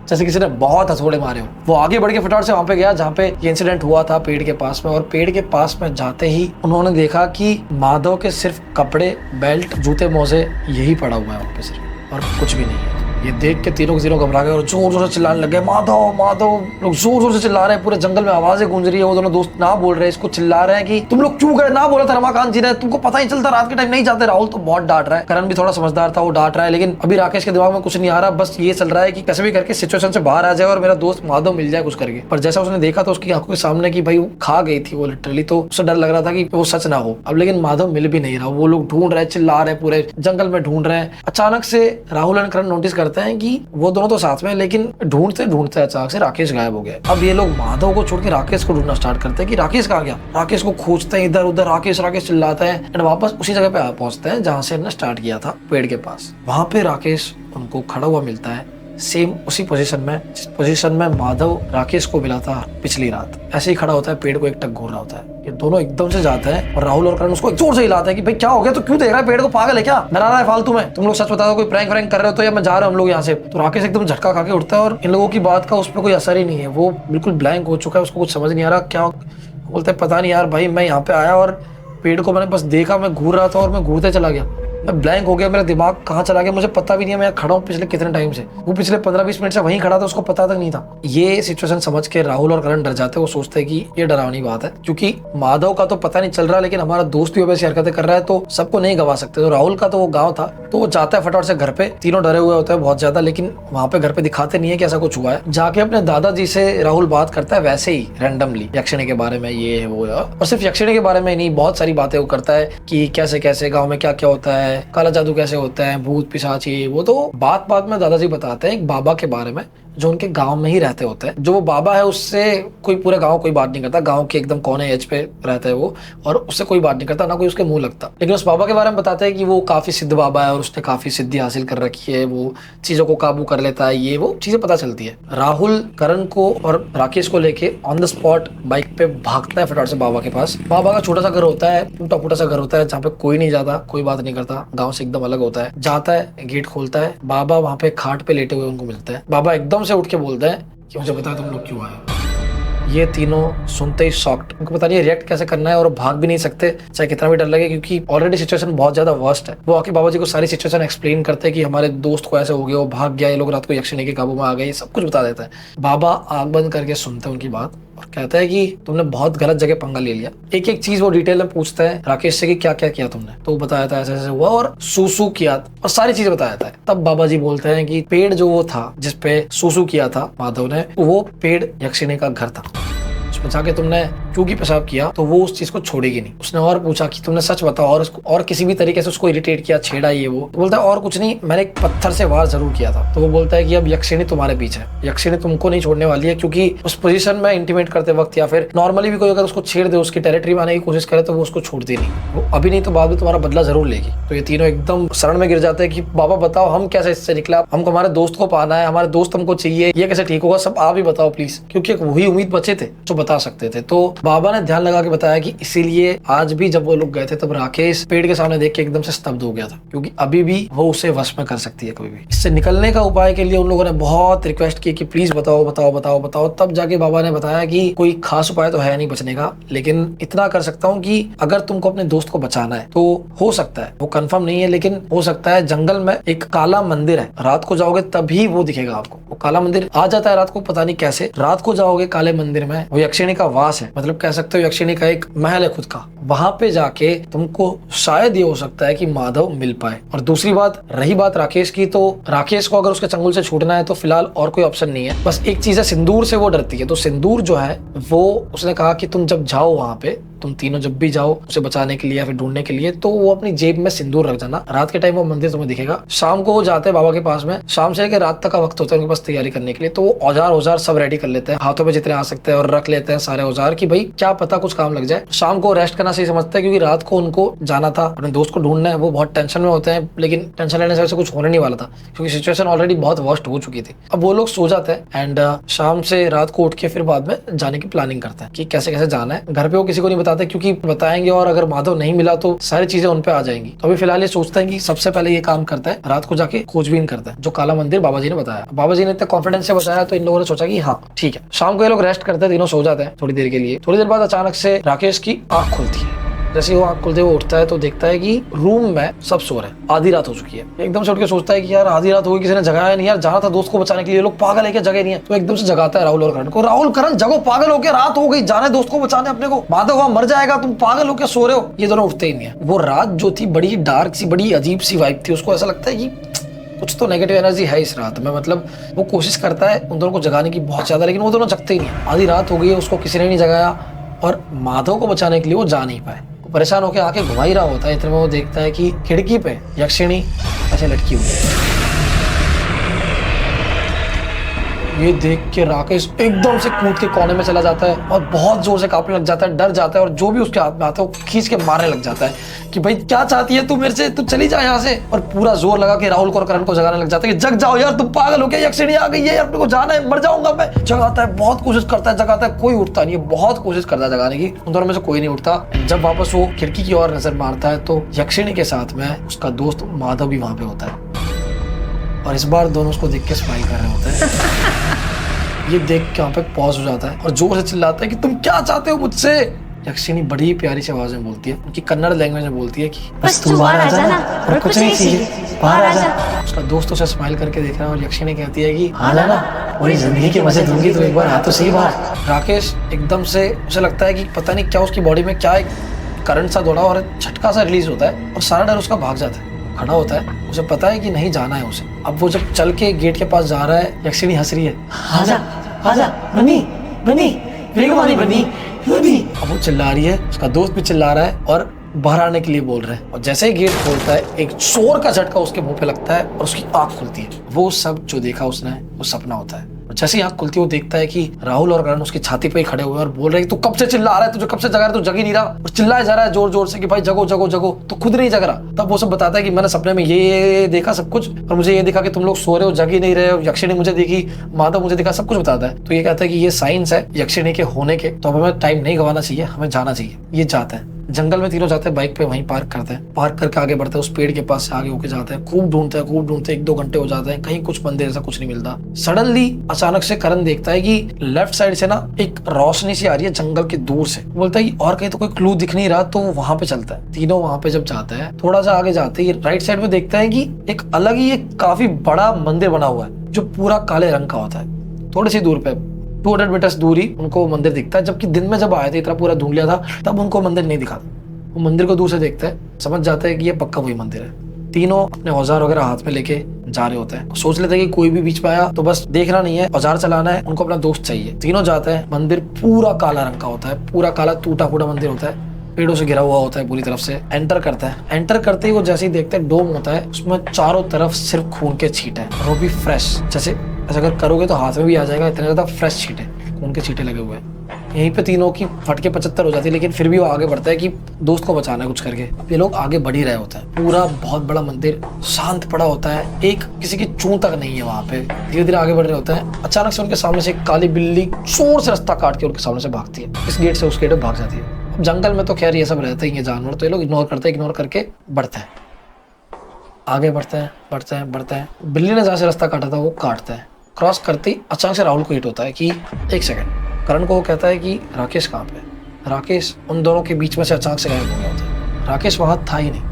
जैसे किसी ने बहुत हथौड़े मारे हो। वो आगे बढ़ के फटाफट से वहां पे गया जहाँ पे ये इंसिडेंट हुआ था, पेड़ के पास में। और पेड़ के पास में जाते ही उन्होंने देखा कि माधव के सिर्फ कपड़े, बेल्ट, जूते, मोजे यही पड़ा हुआ है वहाँ पे सिर्फ, और कुछ भी नहीं है। ये देख के तीनों के तीनों घबरा गए और जोर जोर से चिल्लाने लगे, माधव माधव। लोग जोर जोर से चिल्ला रहे हैं, पूरे जंगल में आवाजें गूंज रही है। वो दोनों दोस्त ना बोल रहे हैं, इसको चिल्ला रहे हैं कि तुम लोग क्यों गए, ना बोला था रमाकांत जी ने, तुमको पता ही चलता रात के टाइम नहीं जाते। राहुल तो बहुत डांट रहा है, करण भी थोड़ा समझदार था, वो डांट रहा है, लेकिन अभी राकेश के दिमाग में कुछ नहीं आ रहा। बस ये चल रहा है कि कैसे भी करके सिचुएशन से बाहर आ जाए और मेरा दोस्त माधव मिल जाए कुछ करके। पर जैसा उसने देखा तो उसकी आंखों के सामने कि भाई वो खा गई थी वो लिटरली, तो उसे डर लग रहा था कि वो सच ना हो। अब लेकिन माधव मिल भी नहीं रहा। वो लोग ढूंढ रहे हैं, चिल्ला रहे हैं, पूरे जंगल में ढूंढ रहे हैं। अचानक से राहुल और करण नोटिस करते हैं कि वो दोनों तो साथ में, लेकिन ढूंढते ढूंढते अचानक से राकेश गायब हो गया। अब ये लोग माधव को छोड़ के राकेश को ढूंढना स्टार्ट करते हैं कि राकेश कहाँ गया। राकेश को खोजते हैं इधर उधर, राकेश राकेश चिल्लाते हैं, एंड वापस उसी जगह पे पहुंचते हैं जहां से हमने स्टार्ट किया था, पेड़ के पास। वहां पे राकेश उनको खड़ा हुआ मिलता है, सेम उसी पोजीशन में जिस पोजीशन में माधव राकेश को मिला था पिछली रात। ऐसे ही खड़ा होता है, पेड़ को एक टक घूर रहा होता है। ये दोनों एकदम से जाते हैं और राहुल और करण उसको जोर से हिलाते हैं कि भाई क्या हो गया, तो क्यों देख रहा है पेड़ को, पागल है क्या, डरा रहा है फालतू में, तुम लोग सच बता दो कोई प्रैंक व्रैंक कर रहे हो तो, या मैं जा रहा हूं हम लोग यहाँ से। तो राकेश एकदम झटका खा के उठता है और इन लोगों की बात का उस पर कोई असर ही नहीं है। वो बिल्कुल ब्लैंक हो चुका है, उसको कुछ समझ नहीं आ रहा क्या। बोलते हैं पता नहीं यार भाई, मैं यहाँ पे आया और पेड़ को मैंने बस देखा, मैं घूर रहा था और मैं घूरते चला गया, मैं ब्लैंक हो गया, मेरा दिमाग कहाँ चला गया मुझे पता भी नहीं है। मैं खड़ा हूँ पिछले कितने टाइम से, वो पिछले 15-20 मिनट से वहीं खड़ा था, उसको पता तक नहीं था। ये सिचुएशन समझ के राहुल और करण डर जाते हैं। वो सोचते हैं कि ये डरावनी बात है, क्योंकि माधव का तो पता नहीं चल रहा, लेकिन हमारा दोस्त भी वैसी हरकतें कर रहा है तो सबको नहीं गवा सकते। तो राहुल का तो वो गाँव था, तो वो जाता है फटाफट से घर पे। तीनों डरे हुए होते हैं बहुत ज्यादा, लेकिन वहां पे घर पे दिखाते नहीं है कि ऐसा कुछ हुआ है। जाके अपने दादाजी से राहुल बात करता है वैसे ही रैंडमली, यक्षिणी के बारे में, ये है वो है। और सिर्फ यक्षिणी के बारे में नहीं, बहुत सारी बातें वो करता है कि कैसे कैसे गाँव में क्या क्या होता है, काला जादू कैसे होता है, भूत पिशाच, ये वो। तो बात बात में दादाजी बताते हैं एक बाबा के बारे में जो उनके गांव में ही रहते होते हैं। जो वो बाबा है उससे कोई पूरे गांव कोई बात नहीं करता, गांव के एकदम कोने एज पे रहता है वो, और उससे कोई बात नहीं करता, ना कोई उसके मुंह लगता। लेकिन उस बाबा के बारे में बताते हैं कि वो काफी सिद्ध बाबा है और उसने काफी सिद्धि हासिल कर रखी है, वो चीजों को काबू कर लेता है, ये वो चीजें पता चलती है। राहुल करण को और राकेश को लेके ऑन द स्पॉट बाइक पे भागता है फटाफट से बाबा के पास। बाबा का छोटा सा घर होता है, टूटा फूटा सा घर होता है जहाँ पे कोई नहीं जाता, कोई बात नहीं करता, गाँव से एकदम अलग होता है। जाता है, गेट खोलता है, बाबा वहाँ पे खाट पे लेटे हुए उनको मिलता है। बाबा एकदम से उठ के बोलता है कि मुझे बता तुम लोग क्यों आए। ये तीनों सुनते ही शॉक्ड, उनको पता नहीं रिएक्ट कैसे करना है और भाग भी नहीं सकते चाहे कितना भी डर लगे, क्योंकि ऑलरेडी सिचुएशन बहुत ज्यादा वर्स्ट है। वो आके बाबा जी को सारी सिचुएशन एक्सप्लेन करते हैं कि हमारे दोस्त को ऐसे हो गया, वो भाग गया, ये लोग रात को यक्षिणी के काबू में आ गए, सब कुछ बता देता है। बाबा आंख बंद करके सुनते हैं उनकी बात और कहता है कि तुमने बहुत गलत जगह पंगा ले लिया। एक एक चीज वो डिटेल में पूछता है राकेश से कि क्या क्या किया तुमने, तो वो बताया था ऐसे ऐसे हुआ और सूसू किया और सारी चीजें बताया था। तब बाबा जी बोलते हैं कि पेड़ जो वो था जिसपे सूसू किया था माधव ने, वो पेड़ यक्षिणी का घर था, उसमें जाके तुमने क्योंकि पेशाब किया तो वो उस चीज को छोड़ेगी नहीं। उसने और पूछा कि तुमने सच बताओ और उसको और किसी भी तरीके से उसको इरिटेट किया, छेड़ा, ये वो। तो बोलता है और कुछ नहीं, मैंने एक पत्थर से वार जरूर किया था। तो वो बोलता है कि अब यक्षिणी तुम्हारे बीच है, यक्षिणी तुमको नहीं छोड़ने वाली है, क्योंकि उस पोजीशन में इंटीमेट करते वक्त या फिर नॉर्मली भी कोई अगर उसको छेड़ दे, उसकी टेरिटरी में आने की कोशिश करे तो वो उसको छोड़ती नहीं, वो अभी नहीं तो बाद में तुम्हारा बदला जरूर लेगी। तो ये तीनों एकदम शरण में गिर जाते हैं कि बाबा बताओ हम कैसे इससे निकला, हमको हमारे दोस्त को पाना है, हमारे दोस्त हमको चाहिए, ये कैसे ठीक होगा, सब आप ही बताओ प्लीज, क्योंकि वही उम्मीद बचे थे जो बता सकते थे। तो बाबा ने ध्यान लगा के बताया कि इसीलिए आज भी जब वो लोग गए थे तब राकेश पेड़ के सामने देख के एकदम से स्तब्ध हो गया था, क्योंकि अभी भी वो उसे वश में कर सकती है कभी भी। इससे निकलने का उपाय के लिए उन लोगों ने बहुत रिक्वेस्ट की कि प्लीज बताओ बताओ बताओ बताओ। तब जाके बाबा ने बताया कि कोई खास उपाय तो है नहीं बचने का, लेकिन इतना कर सकता हूँ कि अगर तुमको अपने दोस्त को बचाना है तो हो सकता है, वो कंफर्म नहीं है लेकिन हो सकता है, जंगल में एक काला मंदिर है, रात को जाओगे तभी वो दिखेगा आपको। वो काला मंदिर आ जाता है रात को, पता नहीं कैसे, रात को जाओगे काले मंदिर में, वो यक्षिणी का वास है, मतलब कह सकते हो यक्षिणी का एक महल है खुद का। वहां पे जाके तुमको शायद ये हो सकता है कि माधव मिल पाए। और दूसरी बात, रही बात राकेश की, तो राकेश को अगर उसके चंगुल से छूटना है तो फिलहाल और कोई ऑप्शन नहीं है। बस एक चीज है, सिंदूर से वो डरती है, तो सिंदूर जो है वो उसने कहा कि तुम जब जाओ वहां पे तुम तीनों जब भी जाओ उसे बचाने के लिए या फिर ढूंढने के लिए, तो वो अपनी जेब में सिंदूर रख जाना। रात के टाइम वो मंदिर तुम्हें दिखेगा। शाम को वो जाते हैं बाबा के पास में, शाम से लेकर रात तक का वक्त होता है उनके पास तैयारी करने के लिए। तो वो औजार सब रेडी कर लेते हैं, हाथों में जितने आ सकते हैं, और रख लेते हैं सारे औजार कि भाई क्या पता कुछ काम लग जाए। शाम को रेस्ट करना सही समझते हैं, क्योंकि रात को उनको जाना था, अपने दोस्त को ढूंढना है। वो बहुत टेंशन में होते हैं, लेकिन टेंशन लेने से कुछ होने नहीं वाला था, क्योंकि सिचुएशन ऑलरेडी बहुत वर्स्ट हो चुकी थी। अब वो लोग सो जाते हैं एंड शाम से रात को उठ के फिर बाद में जाने की प्लानिंग करते हैं कि कैसे कैसे जाना है। घर पे वो किसी को नहीं बताते, क्योंकि बताएंगे और अगर माधव नहीं मिला तो सारी चीजें उन पे आ जाएंगी। तो अभी फिलहाल ये सोचते हैं कि सबसे पहले ये काम करता है, रात को जाके खोजबीन करता है जो काला मंदिर बाबा जी ने बताया। बाबा जी ने इतने कॉन्फिडेंस से बताया तो इन लोगों ने सोचा कि हाँ ठीक है। शाम को ये लोग रेस्ट करते हैं, तीनों सो जाते हैं थोड़ी देर के लिए। थोड़ी देर बाद अचानक से राकेश की आंख खुलती है। जैसे वो आंख खुलते वो उठता है तो देखता है कि रूम में सब सो रहे हैं, आधी रात हो चुकी है। एकदम से उठ के सोचता है कि यार आधी रात हो गई, किसी ने जगाया नहीं, यार जाना था दोस्त को बचाने के लिए, लोग पागल है क्या, जगह नहीं है। तो एकदम से जगाता है राहुल और करण को। राहुल करण जगो, पागल हो के रात हो गई, जाने दोस्त को बचाने अपने को, माधव वहां मर जाएगा, तुम पागल हो के सो रहे हो। ये दोनों उठते ही नहीं है। वो रात जो थी बड़ी डार्क सी, बड़ी अजीब सी वाइब थी। उसको ऐसा लगता है कि कुछ तो नेगेटिव एनर्जी है इस रात में। मतलब वो कोशिश करता है उन दोनों को जगाने की बहुत ज्यादा, लेकिन वो दोनों जगते ही नहीं। आधी रात हो गई है, उसको किसी ने नहीं जगाया और माधव को बचाने के लिए वो जा नहीं पाए। परेशान होकर आके घुमा ही रहा होता है। इतने में वो देखता है कि खिड़की पे यक्षिणी ऐसे लटकी हुई है। ये देख के राकेश एकदम से कूद के कोने में चला जाता है और बहुत जोर से कांपने लग जाता है, डर जाता है, और जो भी उसके हाथ में आता है वो खींच के मारने लग जाता है कि भाई क्या चाहती है तू मेरे से, तू चली जा यहाँ से। और पूरा जोर लगा के राहुल को और करण को जगाने लग जाता है कि जग जाओ यार, तुम पागल हो गए, यक्षिणी आ गई है, अपने को जाना है, मर जाऊंगा मैं। जगाता है, बहुत कोशिश करता है, जगाता है, कोई उठता नहीं है। बहुत कोशिश करता है जगाने की, उन दोनों में से कोई नहीं उठता। जब वापस वो खिड़की की ओर नजर मारता है तो यक्षिणी के साथ में उसका दोस्त माधव भी वहां पे होता है, और इस बार दोनों उसको देख के स्माइल कर रहे होते हैं। ये देख के वहाँ पे पॉज हो जाता है और जोर से चिल्लाता है कि तुम क्या चाहते हो मुझसे। यक्षिणी बड़ी प्यारी सी आवाज में बोलती है, उनकी कन्नड़ लैंग्वेज में बोलती है कि बस तू बाहर आ जाना, और कुछ नहीं चाहिए, बाहर आ जा। उसका दोस्त उसे स्माइल करके देख रहा है और यक्षिणी कहती है कि हाँ ना, पूरी जिंदगी के मजे दूंगी तो एक बार आ तो सही बाहर। राकेश एकदम से उसे लगता है कि पता नहीं क्या उसकी बॉडी में क्या एक करंट सा दौड़ा और झटका सा रिलीज होता है और सारा डर उसका भाग जाता है। खड़ा होता है, उसे पता है कि नहीं जाना है उसे। अब वो जब चल के गेट के पास जा रहा है, यक्षिणी हंस रही है, आजा आजा बनी बनी वेगवानी बनी बनी। अब वो चिल्ला रही है, उसका दोस्त भी चिल्ला रहा है और बाहर आने के लिए बोल रहा है। और जैसे ही गेट खोलता है एक जोर का झटका उसके मुंह पे लगता है और उसकी आंख खुलती है। वो सब जो देखा उसने वो सपना होता है। जैसे ही आंख खुलती है वो देखता है कि राहुल और करण उसकी छाती पे ही खड़े हुए और बोल रहे हैं कि तू कब से चिल्ला रहा है, तुझे कब से जगा रहा है, तू जग ही नहीं रहा। और चिल्लाया जा रहा है जोर जोर से कि भाई जगो जगो जगो, तो खुद नहीं जग रहा। तब वो सब बताता है कि मैंने सपने में ये देखा सब कुछ, और मुझे ये देखा कि तुम लोग सो रहे हो, जग ही नहीं रहे हो, यक्षिणी मुझे देखी, माधव मुझे देखा, सब कुछ बताता है। तो ये कहता है कि ये साइंस है यक्षिणी के होने के, तो अब हमें टाइम नहीं गंवाना चाहिए, हमें जाना चाहिए। ये जाते हैं जंगल में, तीनों जाते हैं बाइक पे, वहीं पार्क करते हैं। पार्क करके आगे बढ़ते हैं, उस पेड़ के पास से आगे होके जाते हैं। खूब ढूंढते हैं, 1-2 घंटे हो जाते हैं, कहीं कुछ मंदिर ऐसा कुछ नहीं मिलता। सडनली अचानक से करण देखता है कि लेफ्ट साइड से ना एक रोशनी सी आ रही है जंगल के दूर से। बोलता है कि और कहीं तो कोई क्लू दिख नहीं रहा, तो वहां पे चलता है। तीनों वहां पे जब जाते हैं, थोड़ा सा आगे जाते ही राइट साइड में देखता है कि एक अलग ही एक काफी बड़ा मंदिर बना हुआ है जो पूरा काले रंग का होता है। थोड़ी सी दूर पे 200 मीटर्स दूरी उनको मंदिर दिखता है, जबकि दिन में जब आए थे इतना पूरा ढूंढ लिया था तब उनको मंदिर नहीं दिखा। वो मंदिर को दूर से देखते हैं, समझ जाते हैं कि ये पक्का वही मंदिर है। तीनों अपने औजार वगैरह हाथ में लेके जा रहे होते हैं। सोच लेते हैं कि कोई भी बीच में आया तो बस देखना नहीं है, औजार चलाना है, उनको अपना दोस्त चाहिए। तीनों जाते हैं, मंदिर पूरा काला रंग का होता है, पूरा काला टूटा फूटा मंदिर होता है, पेड़ों से घिरा हुआ होता है पूरी तरफ से। एंटर करता है, एंटर करते ही वो जैसे ही देखते हैं डोम होता है, उसमें चारों तरफ सिर्फ खून के छींटे हैं, और वो भी फ्रेश। जैसे अगर करोगे तो हाथ में भी आ जाएगा, इतने ज्यादा फ्रेश छींटे, खून के छींटे लगे हुए हैं। यहीं पे तीनों की फटके 75 हो जाती है, लेकिन फिर भी वो आगे बढ़ता है कि दोस्त को बचाना है कुछ करके। ये लोग आगे बढ़ ही रहे होते हैं। पूरा बहुत बड़ा मंदिर शांत पड़ा होता है, एक किसी की चूं तक नहीं है वहां पे। धीरे धीरे आगे बढ़ रहे होते हैं, अचानक से उनके सामने से एक काली बिल्ली जोर से रास्ता काट के उनके सामने से भागती है। इस गेट से उस गेट में भाग जाती है। जंगल में तो खैर ये सब रहते ही है जानवर, तो ये लोग इग्नोर करके बढ़ते हैं, आगे बढ़ते हैं। बिल्ली ने जहाँ से रास्ता काटा था वो काटता है, क्रॉस करते ही अचानक से राहुल को हिट होता है कि एक सेकंड। करण को वो कहता है कि राकेश कहाँ पे है। राकेश उन दोनों के बीच में से अचानक से गायब हो गया होता है। राकेश वहां था ही नहीं।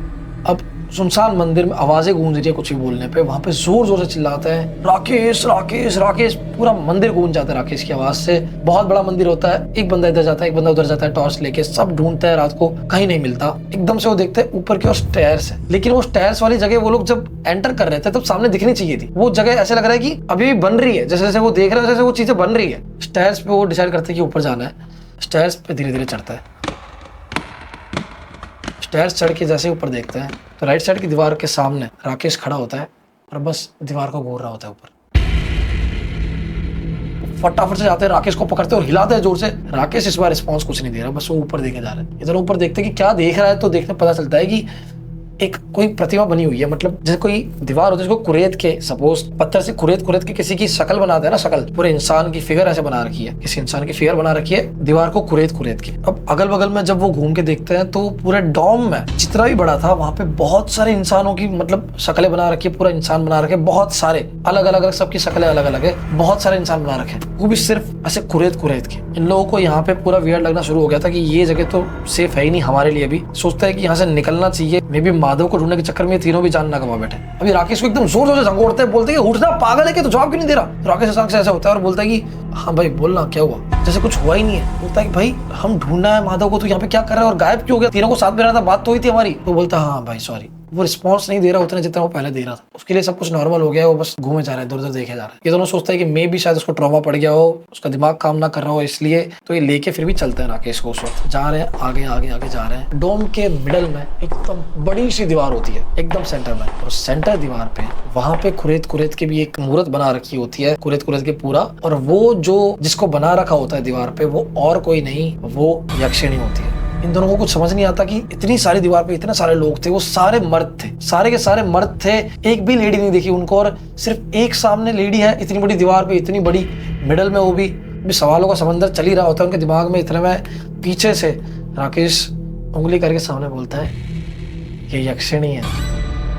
अब सुनसान मंदिर में आवाजें गूंज रही है कुछ भी बोलने पे, वहां पे जोर जोर से चिल्लाता है राकेश राकेश राकेश। पूरा मंदिर गूंज जाता है राकेश की आवाज से। बहुत बड़ा मंदिर होता है, एक बंदा इधर जाता है, एक बंदा उधर जाता है टॉर्च लेके, सब ढूंढता है, रात को कहीं नहीं मिलता। एकदम से वो देखते हैं ऊपर की ओर स्टेयर्स है, लेकिन वो स्टेयर्स वाली जगह वो लोग जब एंटर कर रहे थे तब सामने दिखनी चाहिए थी। वो जगह ऐसे लग रहा है कि अभी भी बन रही है, जैसे जैसे वो देख रहे हैं जैसे वो चीजें बन रही है। स्टेयर्स पे वो डिसाइड करते हैं कि ऊपर जाना है। स्टेयर्स पे धीरे धीरे चढ़ता है, स्टेयर्स चढ़ के जैसे ऊपर देखते हैं तो राइट साइड की दीवार के सामने राकेश खड़ा होता है और बस दीवार को घूर रहा होता है ऊपर। फटाफट से जाते हैं, राकेश को पकड़ते हैं और हिलाते हैं जोर से। राकेश इस बार रिस्पॉन्स कुछ नहीं दे रहा, बस वो ऊपर देखे जा रहा है। इधर ऊपर देखते हैं कि क्या देख रहा है, तो देखने पता चलता है कि एक कोई प्रतिमा बनी हुई है, मतलब जैसे कोई दीवार होती है जिसको कुरेद के, सपोज पत्थर से कुरेद के किसी की शक्ल बनाते हैं ना, शक्ल पूरे इंसान की फिगर ऐसे बना रखी है, किसी इंसान की फिगर बना रखी है दीवार को कुरेद के। अब अगल बगल में जब वो घूम के देखते हैं तो पूरे डॉम में जितना भी बड़ा था वहां पे बहुत सारे इंसानों की मतलब शक्लें बना रखी है, पूरा इंसान बना रखे, बहुत सारे अलग अलग सबकी शक्लें अलग अलग है, बहुत सारे इंसान बना रखे, वो भी सिर्फ ऐसे कुरेद के। इन लोगों को यहाँ पे पूरा वियर्ड लगना शुरू हो गया था कि ये जगह तो सेफ है ही नहीं हमारे लिए भी। सोचता है कि यहाँ से निकलना चाहिए, मे बी माधव को ढूंढने के चक्कर में तीनों भी जान ना गवा बैठे। अभी राकेश को एकदम जोर जोर से झंगोड़ते हैं, बोलते हैं कि उठना, पागल है कि, तो जवाब क्यों नहीं दे रहा। तो राकेश अचानक से ऐसा होता है और बोलता है कि हाँ भाई बोलना, क्या हुआ, जैसे कुछ हुआ ही नहीं है। बोलता है कि भाई हम ढूंढना है माधव को, तो यहाँ पे क्या कर रहा है और गायब क्यों हो गया, तीनों को साथ में रहना था, बात तो हुई थी हमारी। तो बोलता है हाँ भाई सॉरी। वो रिस्पॉन्स नहीं दे रहा उतना जितना वो पहले दे रहा था। उसके लिए सब कुछ नॉर्मल हो गया, वो बस घूमे जा रहा है, इधर उधर देखे जा रहा है। ये दोनों सोचता है कि मे भी शायद उसको ट्रॉमा पड़ गया हो, उसका दिमाग काम ना कर रहा हो, इसलिए तो ये लेके फिर भी चलते हैं राकेश को। उस वक्त जा रहे हैं, आगे आगे आगे जा रहे हैं। डोम के मिडल में एकदम बड़ी सी दीवार होती है, एकदम सेंटर में, और सेंटर दीवार पे वहां पे कुरेद के भी एक मूर्त बना रखी होती है, कुरेद के पूरा। और वो जो जिसको बना रखा होता है दीवार पे, वो और कोई नहीं, वो यक्षिणी होती है। इन दोनों को कुछ समझ नहीं आता कि इतनी सारी दीवार पे इतने सारे लोग थे, वो सारे मर्द थे, सारे के सारे मर्द थे, एक भी लेडी नहीं दिखी उनको, और सिर्फ एक सामने लेडी है इतनी बड़ी दीवार पे, इतनी बड़ी मिडल में, वो भी सवालों का समंदर चल ही रहा होता है उनके दिमाग में। इतने में पीछे से राकेश उंगली करके सामने बोलता है ये यक्षिणी है।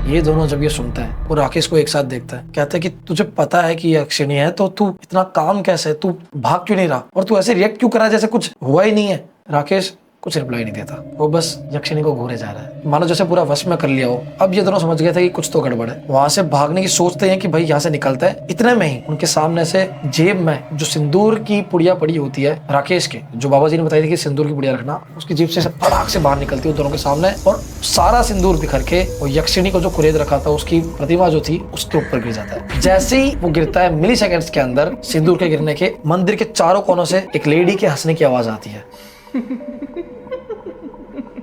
ये दोनों जब ये सुनता है वो राकेश को एक साथ देखता है, कहता है कि तुझे पता है कि ये यक्षिणी है, तो तू इतना काम कैसे, तू भाग क्यों नहीं रहा और तू ऐसे रिएक्ट क्यों कर रहा है जैसे कुछ हुआ ही नहीं है। राकेश कुछ रिप्लाई नहीं देता, वो बस यक्षिणी को घूरे जा रहा है, मानो जैसे पूरा वश में कर लिया हो। अब ये दोनों समझ गए थे कि कुछ तो गड़बड़ है, वहां से भागने की सोचते हैं कि भाई यहाँ से निकलता है। इतने में ही उनके सामने से जेब में जो सिंदूर की पुड़िया पड़ी होती है राकेश के, जो बाबा जी ने बताई थी कि सिंदूर की पुड़िया रखना, उसकी जेब से फटाक से बाहर निकलती है दोनों के सामने, और सारा सिंदूर बिखर के वो यक्षिणी को जो कुरेद रखा था उसकी प्रतिमा जो थी उसके ऊपर गिर जाता है। जैसे ही वो गिरता है, मिली सेकेंड्स के अंदर सिंदूर के गिरने के मंदिर के चारों कोनों से एक लेडी के हंसने की आवाज आती है।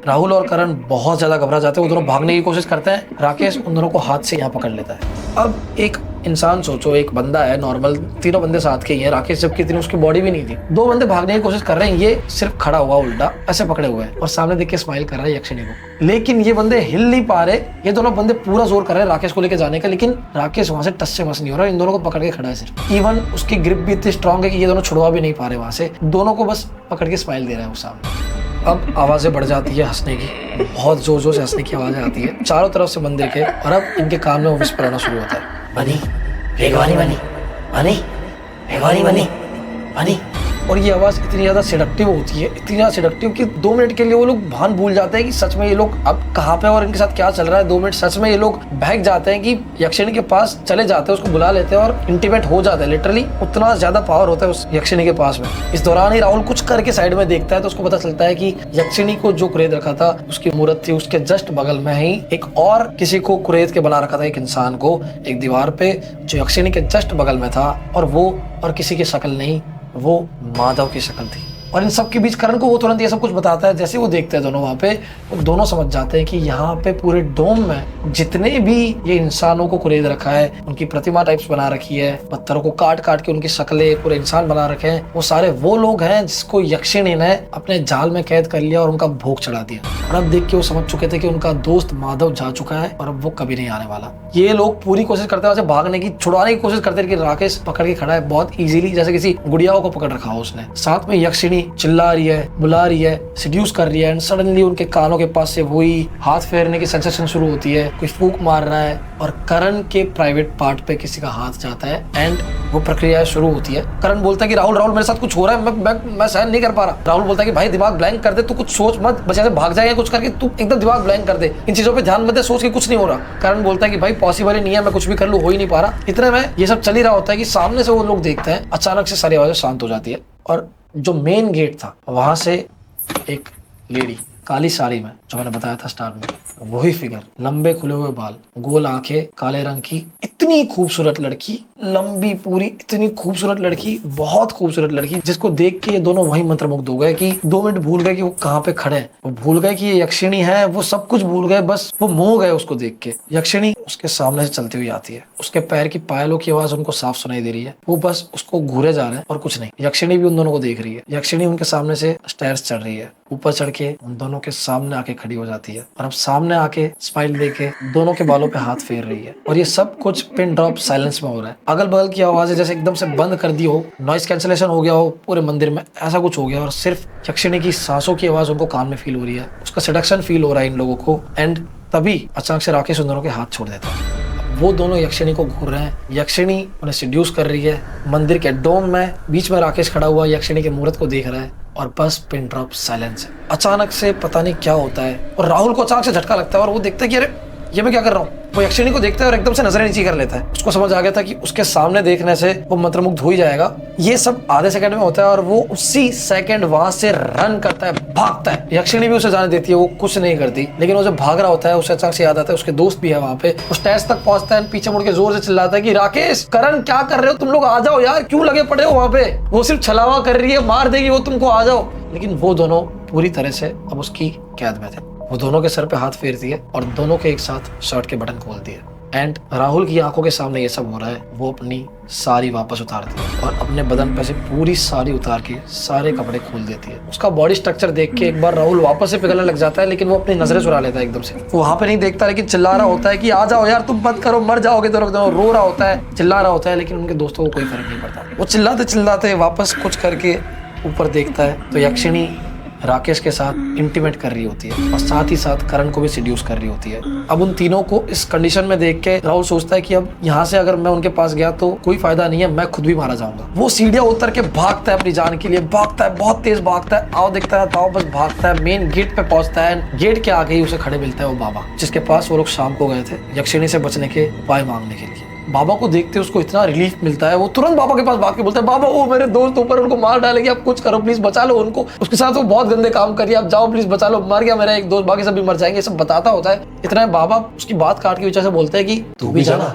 राहुल और करण बहुत ज्यादा घबरा जाते हैं, वो दोनों भागने की कोशिश करते हैं। राकेश उन दोनों को हाथ से यहाँ पकड़ लेता है। अब एक इंसान सोचो, एक बंदा है नॉर्मल, तीनों बंदे साथ के ही हैं, राकेश जबकि इतनी उसकी बॉडी भी नहीं थी, दो बंदे भागने की कोशिश कर रहे हैं, ये सिर्फ खड़ा हुआ उल्टा ऐसे पकड़े हुए हैं और सामने देख के स्माइल कर रहा है यक्षिणी को। लेकिन ये बंदे हिल नहीं पा रहे, ये दोनों बंदे पूरा जोर कर रहे हैं राकेश को लेके जाने का, लेकिन राकेश वहां से टच से मस नहीं हो रहा, इन दोनों को पकड़ के खड़ा है सिर्फ। इवन उसकी ग्रिप भी इतनी स्ट्रॉन्ग है कि ये दोनों छुड़वा भी नहीं पा रहे वहां से, दोनों को बस पकड़ के स्माइल दे रहा है वो सामने। अब आवाजें बढ़ जाती है हंसने की, बहुत जोर जोर से हंसने की आवाजें आती है चारों तरफ से मंदिर के, और अब इनके कान में विस्पर आना शुरू होता है, बनी भेगवानी बनी, बनी भेगवानी बनी, बनी। और ये आवाज इतनी ज्यादा सिडक्टिव होती है, इतनी ज्यादा सिडक्टिव कि 2 मिनट के लिए वो लोग भान भूल जाते हैं कि सच में ये लोग अब कहाँ पे और इनके साथ क्या चल रहा है। 2 मिनट सच में ये लोग बहक जाते हैं कि यक्षिणी के पास चले जाते हैं, उसको बुला लेते हैं और इंटीमेट हो जाते हैं। लिटरली उतना ज्यादा पावर होता है उस यक्षिणी के पास में। इस दौरान ही राहुल कुछ करके साइड में देखता है तो उसको पता चलता है कि यक्षिणी को जो कुरेद रखा था उसकी मूर्त थी, उसके जस्ट बगल में ही एक और किसी को कुरेद के बना रखा था, एक इंसान को, एक दीवार पे जो यक्षिणी के जस्ट बगल में था, और वो और किसी की शक्ल नहीं, वो माधव की शक्ल थी। और इन सब के बीच करण को वो तुरंत ये सब कुछ बताता है। जैसे वो देखते हैं दोनों वहाँ पे, वो दोनों समझ जाते हैं कि यहाँ पे पूरे डोम में जितने भी ये इंसानों को कुरेद रखा है, उनकी प्रतिमा टाइप्स बना रखी है, पत्थरों को काट काट के उनकी शक्लें पूरे इंसान बना रखे हैं, वो सारे वो लोग हैं जिसको यक्षिणी ने अपने जाल में कैद कर लिया और उनका भोग चढ़ा दिया। और अब देख के वो समझ चुके थे कि उनका दोस्त माधव जा चुका है और अब वो कभी नहीं आने वाला। ये लोग पूरी कोशिश करते हैं भागने की, छुड़वाने की कोशिश करते हैं कि राकेश पकड़ के खड़ा है बहुत इजीली, जैसे किसी गुड़ियाओं को पकड़ रखा हो उसने। साथ में यक्षिणी चिल्ला रही है, बुला रही है, सिड्यूस कर रही है, एंड सडनली उनके कानों के पास से वही हाथ फेरने की सेंसेशन शुरू होती है, कोई फूंक मार रहा है और करण के प्राइवेट पार्ट पे किसी का हाथ जाता है एंड वो प्रक्रिया शुरू होती है। करण बोलता है कि राहुल मेरे साथ कुछ हो रहा है, मैं सहन नहीं कर पा रहा। राहुल बोलता है कि भाई दिमाग ब्लैंक कर दे, तू कुछ सोच मत, बस ऐसे भाग जाएगा कुछ करके, तू एकदम दिमाग ब्लैंक कर दे, इन चीजों पे ध्यान मत दे, सोच के कुछ नहीं हो रहा। करण बोलता है कि भाई पॉसिबल ही नहीं है, मैं कुछ भी कर लूं, हो ही नहीं पा रहा। इतने में ये सब चल ही रहा होता है कि सामने से वो लोग देखते हैं, अचानक से सारी आवाजें शांत हो जाती है और जो मेन गेट था वहां से एक लेडी काली साड़ी में, जो मैंने बताया था स्टार्ट में, वही फिगर, लंबे खुले हुए बाल, गोल आंखें, काले रंग की, इतनी खूबसूरत लड़की, लंबी पूरी, इतनी खूबसूरत लड़की, बहुत खूबसूरत लड़की, जिसको देख के ये दोनों वही मंत्रमुग्ध हो गए कि 2 मिनट भूल गए कि वो कहाँ पे खड़े हैं, वो भूल गए कि ये यक्षिणी है, वो सब कुछ भूल गए, बस वो मोह गए उसको देख के। यक्षिणी उसके सामने से चलती हुई आती है, उसके पैर की पायलों की आवाज उनको साफ सुनाई दे रही है, वो बस उसको घूरे जा रहे हैं और कुछ नहीं। यक्षिणी भी उन दोनों को देख रही है, यक्षिणी उनके सामने से स्टेयर्स चढ़ रही है, ऊपर चढ़ के उन दोनों के सामने आके खड़ी हो जाती है और अब सामने आके स्माइल देके दोनों के बालों पे हाथ फेर रही है। और ये सब कुछ पिन ड्रॉप साइलेंस में हो रहा है। अगल बगल की आवाजें जैसे एकदम से बंद कर दी हो, नॉइस कैंसिलेशन हो गया हो पूरे मंदिर में, ऐसा कुछ हो गया। और सिर्फ यक्षिणी की सांसों की आवाज उनको कान में फील हो रही है, उसका सेडक्शन फील हो रहा है इन लोगों को। एंड तभी अचानक से राकेश उन दोनों के हाथ छोड़ देता है। वो दोनों यक्षिणी को घूर रहे हैं, यक्षिणी उन्हें सिड्यूस कर रही है। मंदिर के डोम में बीच में राकेश खड़ा हुआ यक्षिणी के मूर्त को देख रहा है और बस पिन ड्रॉप साइलेंस है। अचानक से पता नहीं क्या होता है और राहुल को अचानक से झटका लगता है और वो देखता है कि अरे ये मैं क्या कर रहा हूँ। वो यक्षिणी को देखता है और एकदम से नजरें नीची कर लेता है। उसको समझ आ गया था कि उसके सामने देखने से वो मंत्रमुग्ध हो ही जाएगा। ये सब आधे सेकंड में होता है और वो उसी सेकंड वहां से रन करता है, भागता है। यक्षिणी भी उसे जाने देती है, वो कुछ नहीं करती, लेकिन वो जब भाग रहा होता है उसे अचानक से याद आता है उसके दोस्त भी है वहां पे। वो स्टेयर्स तक पहुंचता है, पीछे मुड़ के जोर से चिल्लाता है कि राकेश, करण, क्या कर रहे हो तुम लोग, आ जाओ यार, क्यों लगे पड़े हो वहां पे, वो सिर्फ छलावा कर रही है, मार देगी वो तुमको, आ जाओ। लेकिन वो दोनों पूरी तरह से अब उसकी कैद में थे। वो दोनों के सर पे हाथ फेरती है और दोनों के एक साथ शर्ट के बटन खोलती है। एंड राहुल की आंखों के सामने ये सब हो रहा है। वो अपनी साड़ी वापस उतारती है और अपने बदन पे से पूरी साड़ी उतार के सारे कपड़े खोल देती है। उसका बॉडी स्ट्रक्चर देख के एक बार राहुल वापस से पिघलने लग जाता है, लेकिन वो अपनी नजरें चुरा लेता है एकदम से। वो वहां पे नहीं देखता, लेकिन चिल्ला रहा होता है कि आ जाओ यार, तुम बंद करो, मर जाओगे दोनों। रो रहा होता है, चिल्ला रहा होता है, लेकिन उनके दोस्तों को कोई फर्क नहीं पड़ता। वो चिल्लाते चिल्लाते वापस कुछ करके ऊपर देखता है तो यक्षिणी राकेश के साथ इंटीमेट कर रही होती है और साथ ही साथ करण को भी सिड्यूस कर रही होती है। अब उन तीनों को इस कंडीशन में देख के राहुल सोचता है कि अब यहाँ से अगर मैं उनके पास गया तो कोई फायदा नहीं है, मैं खुद भी मारा जाऊंगा। वो सीढ़ियां उतर के भागता है अपनी जान के लिए, भागता है, बहुत तेज भागता है। आओ देखता है, आओ बस भागता है, मेन गेट पे पहुंचता है। गेट के आगे ही उसे खड़े मिलता है वो बाबा, जिसके पास वो लोग शाम को गए थे यक्षिणी से बचने के उपाय मांगने के लिए। बाबा को देखते उसको इतना रिलीफ मिलता है, वो तुरंत बाबा के पास भाग के बोलता है, बाबा वो मेरे दोस्त ऊपर, उनको मार डालेंगे, आप कुछ करो प्लीज, बचा लो उनको। उसके साथ वो बहुत गंदे काम करिए, आप जाओ प्लीज, बचा लो, मर गया मेरा एक दोस्त, बाकी सब भी मर जाएंगे, सब बताता होता है। इतना बाबा उसकी बात काट के वजह से बोलता है कि तू भी जाना,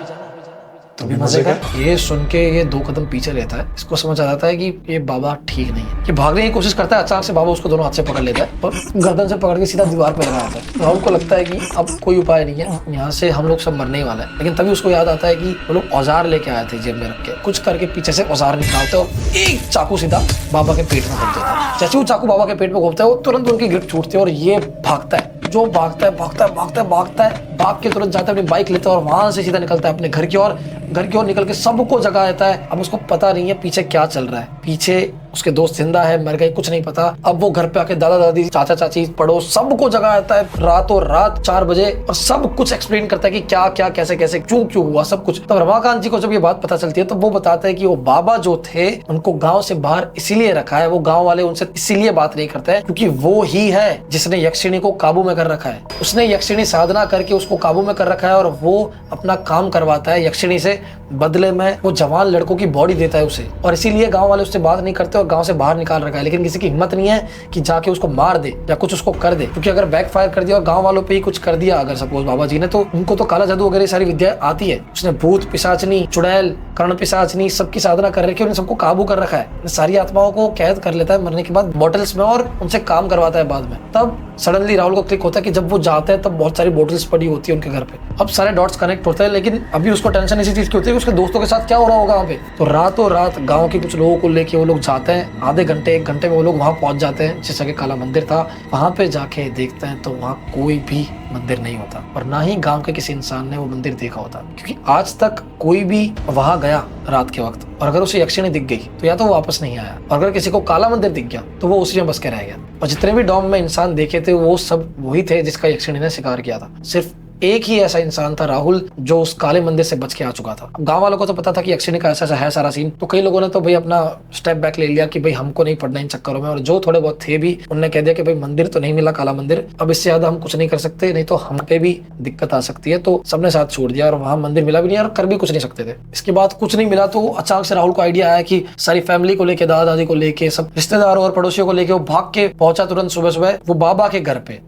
तू भी मजे कर। ये सुन के ये 2 कदम पीछे लेता है। इसको समझ आ जाता है कि ये बाबा ठीक नहीं है। कि भागने की कोशिश करता है, अचानक से बाबा उसको दोनों हाथ से पकड़ लेता है और गर्दन से पकड़ के सीधा दीवार पे लगा देता है। राहुल को लगता है कि अब कोई उपाय नहीं है, यहाँ से हम लोग सब मरने ही वाला है। लेकिन तभी उसको याद आता है कि वो लोग औजार लेके आए थे जेब में रख के। कुछ करके पीछे से औजार निकालते और एक चाकू सीधा बाबा के पेट में घोप देता है। जैसे वो चाकू बाबा के पेट में घोपता है, वो तुरंत उनकी ग्रिप छूटती है और ये भागता है। जो भागता है भागता है भागता है भागता है, भाग के तुरंत जाता है, अपनी बाइक लेता है और वहां से सीधा निकलता है अपने घर की ओर। घर की ओर निकल के सबको जगा देता है। अब उसको पता नहीं है पीछे क्या चल रहा है। पीछे उसके दोस्त जिंदा है, मर गए, कुछ नहीं पता। अब वो घर पे आके दादा दादी, चाचा चाची, पड़ोस, सबको जगा देता है रातों रात 4 बजे और सब कुछ एक्सप्लेन करता है कि क्या क्या कैसे कैसे क्यों क्यों हुआ सब कुछ। तब रमाकांत जी को जब ये बात पता चलती है तो वो बताता है कि वो बाबा जो थे उनको गाँव से बाहर इसीलिए रखा है, वो गाँव वाले उनसे इसीलिए बात नहीं करते हैं क्योंकि वो ही है जिसने यक्षिणी को काबू में कर रखा है। उसने यक्षिणी साधना करके उसको काबू में कर रखा है और वो अपना काम करवाता है यक्षिणी से। बदले में वो जवान लड़कों की बॉडी देता है उसे और इसीलिए गांव वाले उससे बात नहीं करते और गांव से बाहर निकाल रखा है। लेकिन किसी की हिम्मत नहीं है कि जाके उसको मार दे या कुछ उसको कर दे, क्योंकि अगर बैकफायर कर दिया और गांव वालों पे ही कुछ कर दिया अगर सपोज बाबा जी ने, तो उनको तो काला जादू वगैरह सारी विद्या आती है। उसने भूत पिशाचनी, चुड़ैल, कर्ण पिशाचनी सबकी साधना कर रखी है, उन्हें सबको काबू कर रखा है। सारी आत्माओं को कैद कर लेता है मरने के बाद बॉटल्स में और उनसे काम करवाता है बाद में। तब सडनली राहुल को क्लिक होता है कि जब वो जाते हैं तब बहुत सारी बोटल्स पड़ी होती है उनके घर पे। अब सारे डॉट्स कनेक्ट होते हैं, लेकिन अभी उसको टेंशन इसी चीज की होती है कि उसके दोस्तों के साथ क्या हो रहा होगा वहाँ पे। तो रातों रात गांव के कुछ लोगों को लेके वो लोग जाते हैं। आधे घंटे 1 घंटे में वो लोग वहां पहुंच जाते हैं जिस जगह काला मंदिर था। वहां पे जाके देखते हैं तो वहां कोई भी मंदिर नहीं होता और ना ही गांव के किसी इंसान ने वो मंदिर देखा होता, क्योंकि आज तक कोई भी वहां गया रात के वक्त और अगर उसे यक्षिणी दिख गई तो या तो वो वापस नहीं आया, और अगर किसी को काला मंदिर दिख गया तो वो उसी में बस के रह गया। और जितने भी डॉम में इंसान देखे थे वो सब वही थे जिसका यक्षिणी ने शिकार किया था। सिर्फ एक ही ऐसा इंसान था राहुल जो उस काले मंदिर से बच के आ चुका था। गांव वालों को तो पता था कि यक्षिणी का ऐसा ऐसा है सारा सीन, तो कई लोगों ने तो भाई अपना स्टेप बैक ले लिया कि भाई हमको नहीं पड़ना इन चक्करों में, और जो थोड़े बहुत थे भी उन्होंने कह दिया कि भाई मंदिर तो नहीं मिला, काला मंदिर, अब इससे ज्यादा हम कुछ नहीं कर सकते, नहीं तो हम पे भी दिक्कत आ सकती है। तो सबने साथ छोड़ दिया और वहां मंदिर मिला भी नहीं और कर भी कुछ नहीं सकते थे। इसके बाद कुछ नहीं मिला तो अचानक से राहुल को आइडिया आया कि सारी फैमिली को लेके, दादा दादी को लेके, सब रिश्तेदारों और पड़ोसियों को लेके वो भाग के पहुंचा तुरंत सुबह सुबह वो बाबा के घर पे।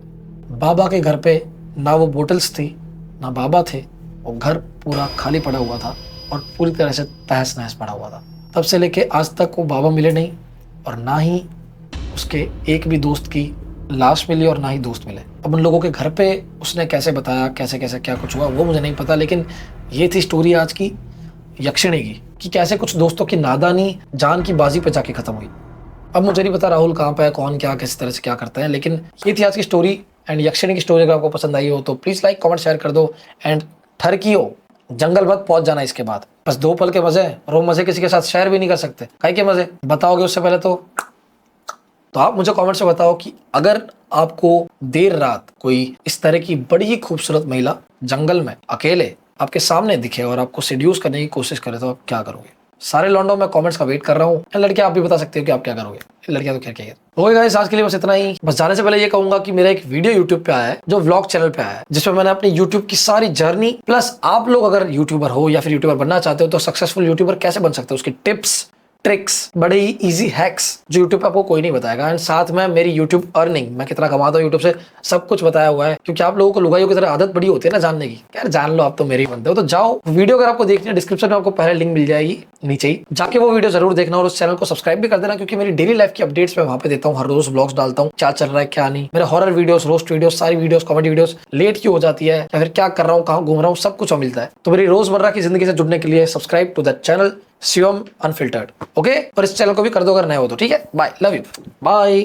बाबा के घर पे ना वो बोटल्स थी ना बाबा थे, वो घर पूरा खाली पड़ा हुआ था और पूरी तरह से तहस नहस पड़ा हुआ था। तब से लेके आज तक वो बाबा मिले नहीं और ना ही उसके एक भी दोस्त की लाश मिली और ना ही दोस्त मिले। अब उन लोगों के घर पे उसने कैसे बताया, कैसे कैसे क्या कुछ हुआ वो मुझे नहीं पता, लेकिन ये थी स्टोरी आज की यक्षिणी की, कि कैसे कुछ दोस्तों की नादानी जान की बाजी पे जाके खत्म हुई। अब मुझे नहीं पता राहुल कहाँ पे है, कौन क्या किस तरह से क्या करता है, लेकिन ये थी आज की स्टोरी। एंड यक्षिणी की स्टोरी अगर आपको पसंद आई हो तो प्लीज लाइक कमेंट शेयर कर दो। एंड ठरकियो जंगल मत पहुंच जाना इसके बाद, बस 2 पल के मजे, और वो मजे किसी के साथ शेयर भी नहीं कर सकते। काहे के मजे बताओगे उससे पहले तो आप मुझे कमेंट से बताओ कि अगर आपको देर रात कोई इस तरह की बड़ी ही खूबसूरत महिला जंगल में अकेले आपके सामने दिखे और आपको सेड्यूस करने की कोशिश करे तो आप क्या करोगे। सारे लॉन्डो मैं कमेंट्स का वेट कर रहा हूँ। लड़कियां आप भी बता सकते हो कि आप क्या करोगे। लड़कियां तो क्या होगा गाइस, आज के लिए बस इतना ही। बस जाने से पहले ये कहूंगा कि मेरा एक वीडियो यूट्यूब पे आया है जो व्लॉग चैनल पे आया है, जिसमें मैंने अपनी यूट्यूब की सारी जर्नी, प्लस आप लोग अगर यूट्यूबर हो या फिर यूट्यूबर बनना चाहते हो तो सक्सेसफुल यूट्यूबर कैसे बन सकते हो उसकी टिप्स ट्रिक्स, बड़े ही इजी हैक्स जो यूट्यूब पे आपको कोई नहीं बताएगा। एंड साथ में मेरी यूट्यूब अर्निंग, मैं कितना कमाता हूँ यूट्यूब से, सब कुछ बताया हुआ है। क्योंकि आप लोगों को लुगाइयों की तरह आदत बड़ी होती है ना जानने की, यार जान लो आप तो मेरे ही बनते हो। तो जाओ वीडियो अगर आपको देखनी है, डिस्क्रिप्शन में आपको पहले लिंक मिल जाएगी नीचे ही, जाके वो वीडियो जरूर देखना और उस चैनल को सब्सक्राइब भी कर देना, क्योंकि मेरी डेली लाइफ की अपडेट्स मैं वहां पे देता हूँ। हर रोज ब्लॉग्स डालता हूँ, क्या चल रहा है क्या नहीं, मेरे हॉरर वीडियोस, रोस्ट वीडियोस, सारी वीडियोस, कॉमेडी वीडियोस, लेट क्यों हो जाती है या फिर क्या कर रहा हूँ, कहाँ घूम रहा हूँ, सब कुछ मिलता है। तो मेरी रोजमर्रा की जिंदगी से जुड़ने के लिए subscribe to the channel Shivam unfiltered, okay. और इस चैनल को भी कर दो अगर नए हो तो, ठीक है। Bye, love you, bye.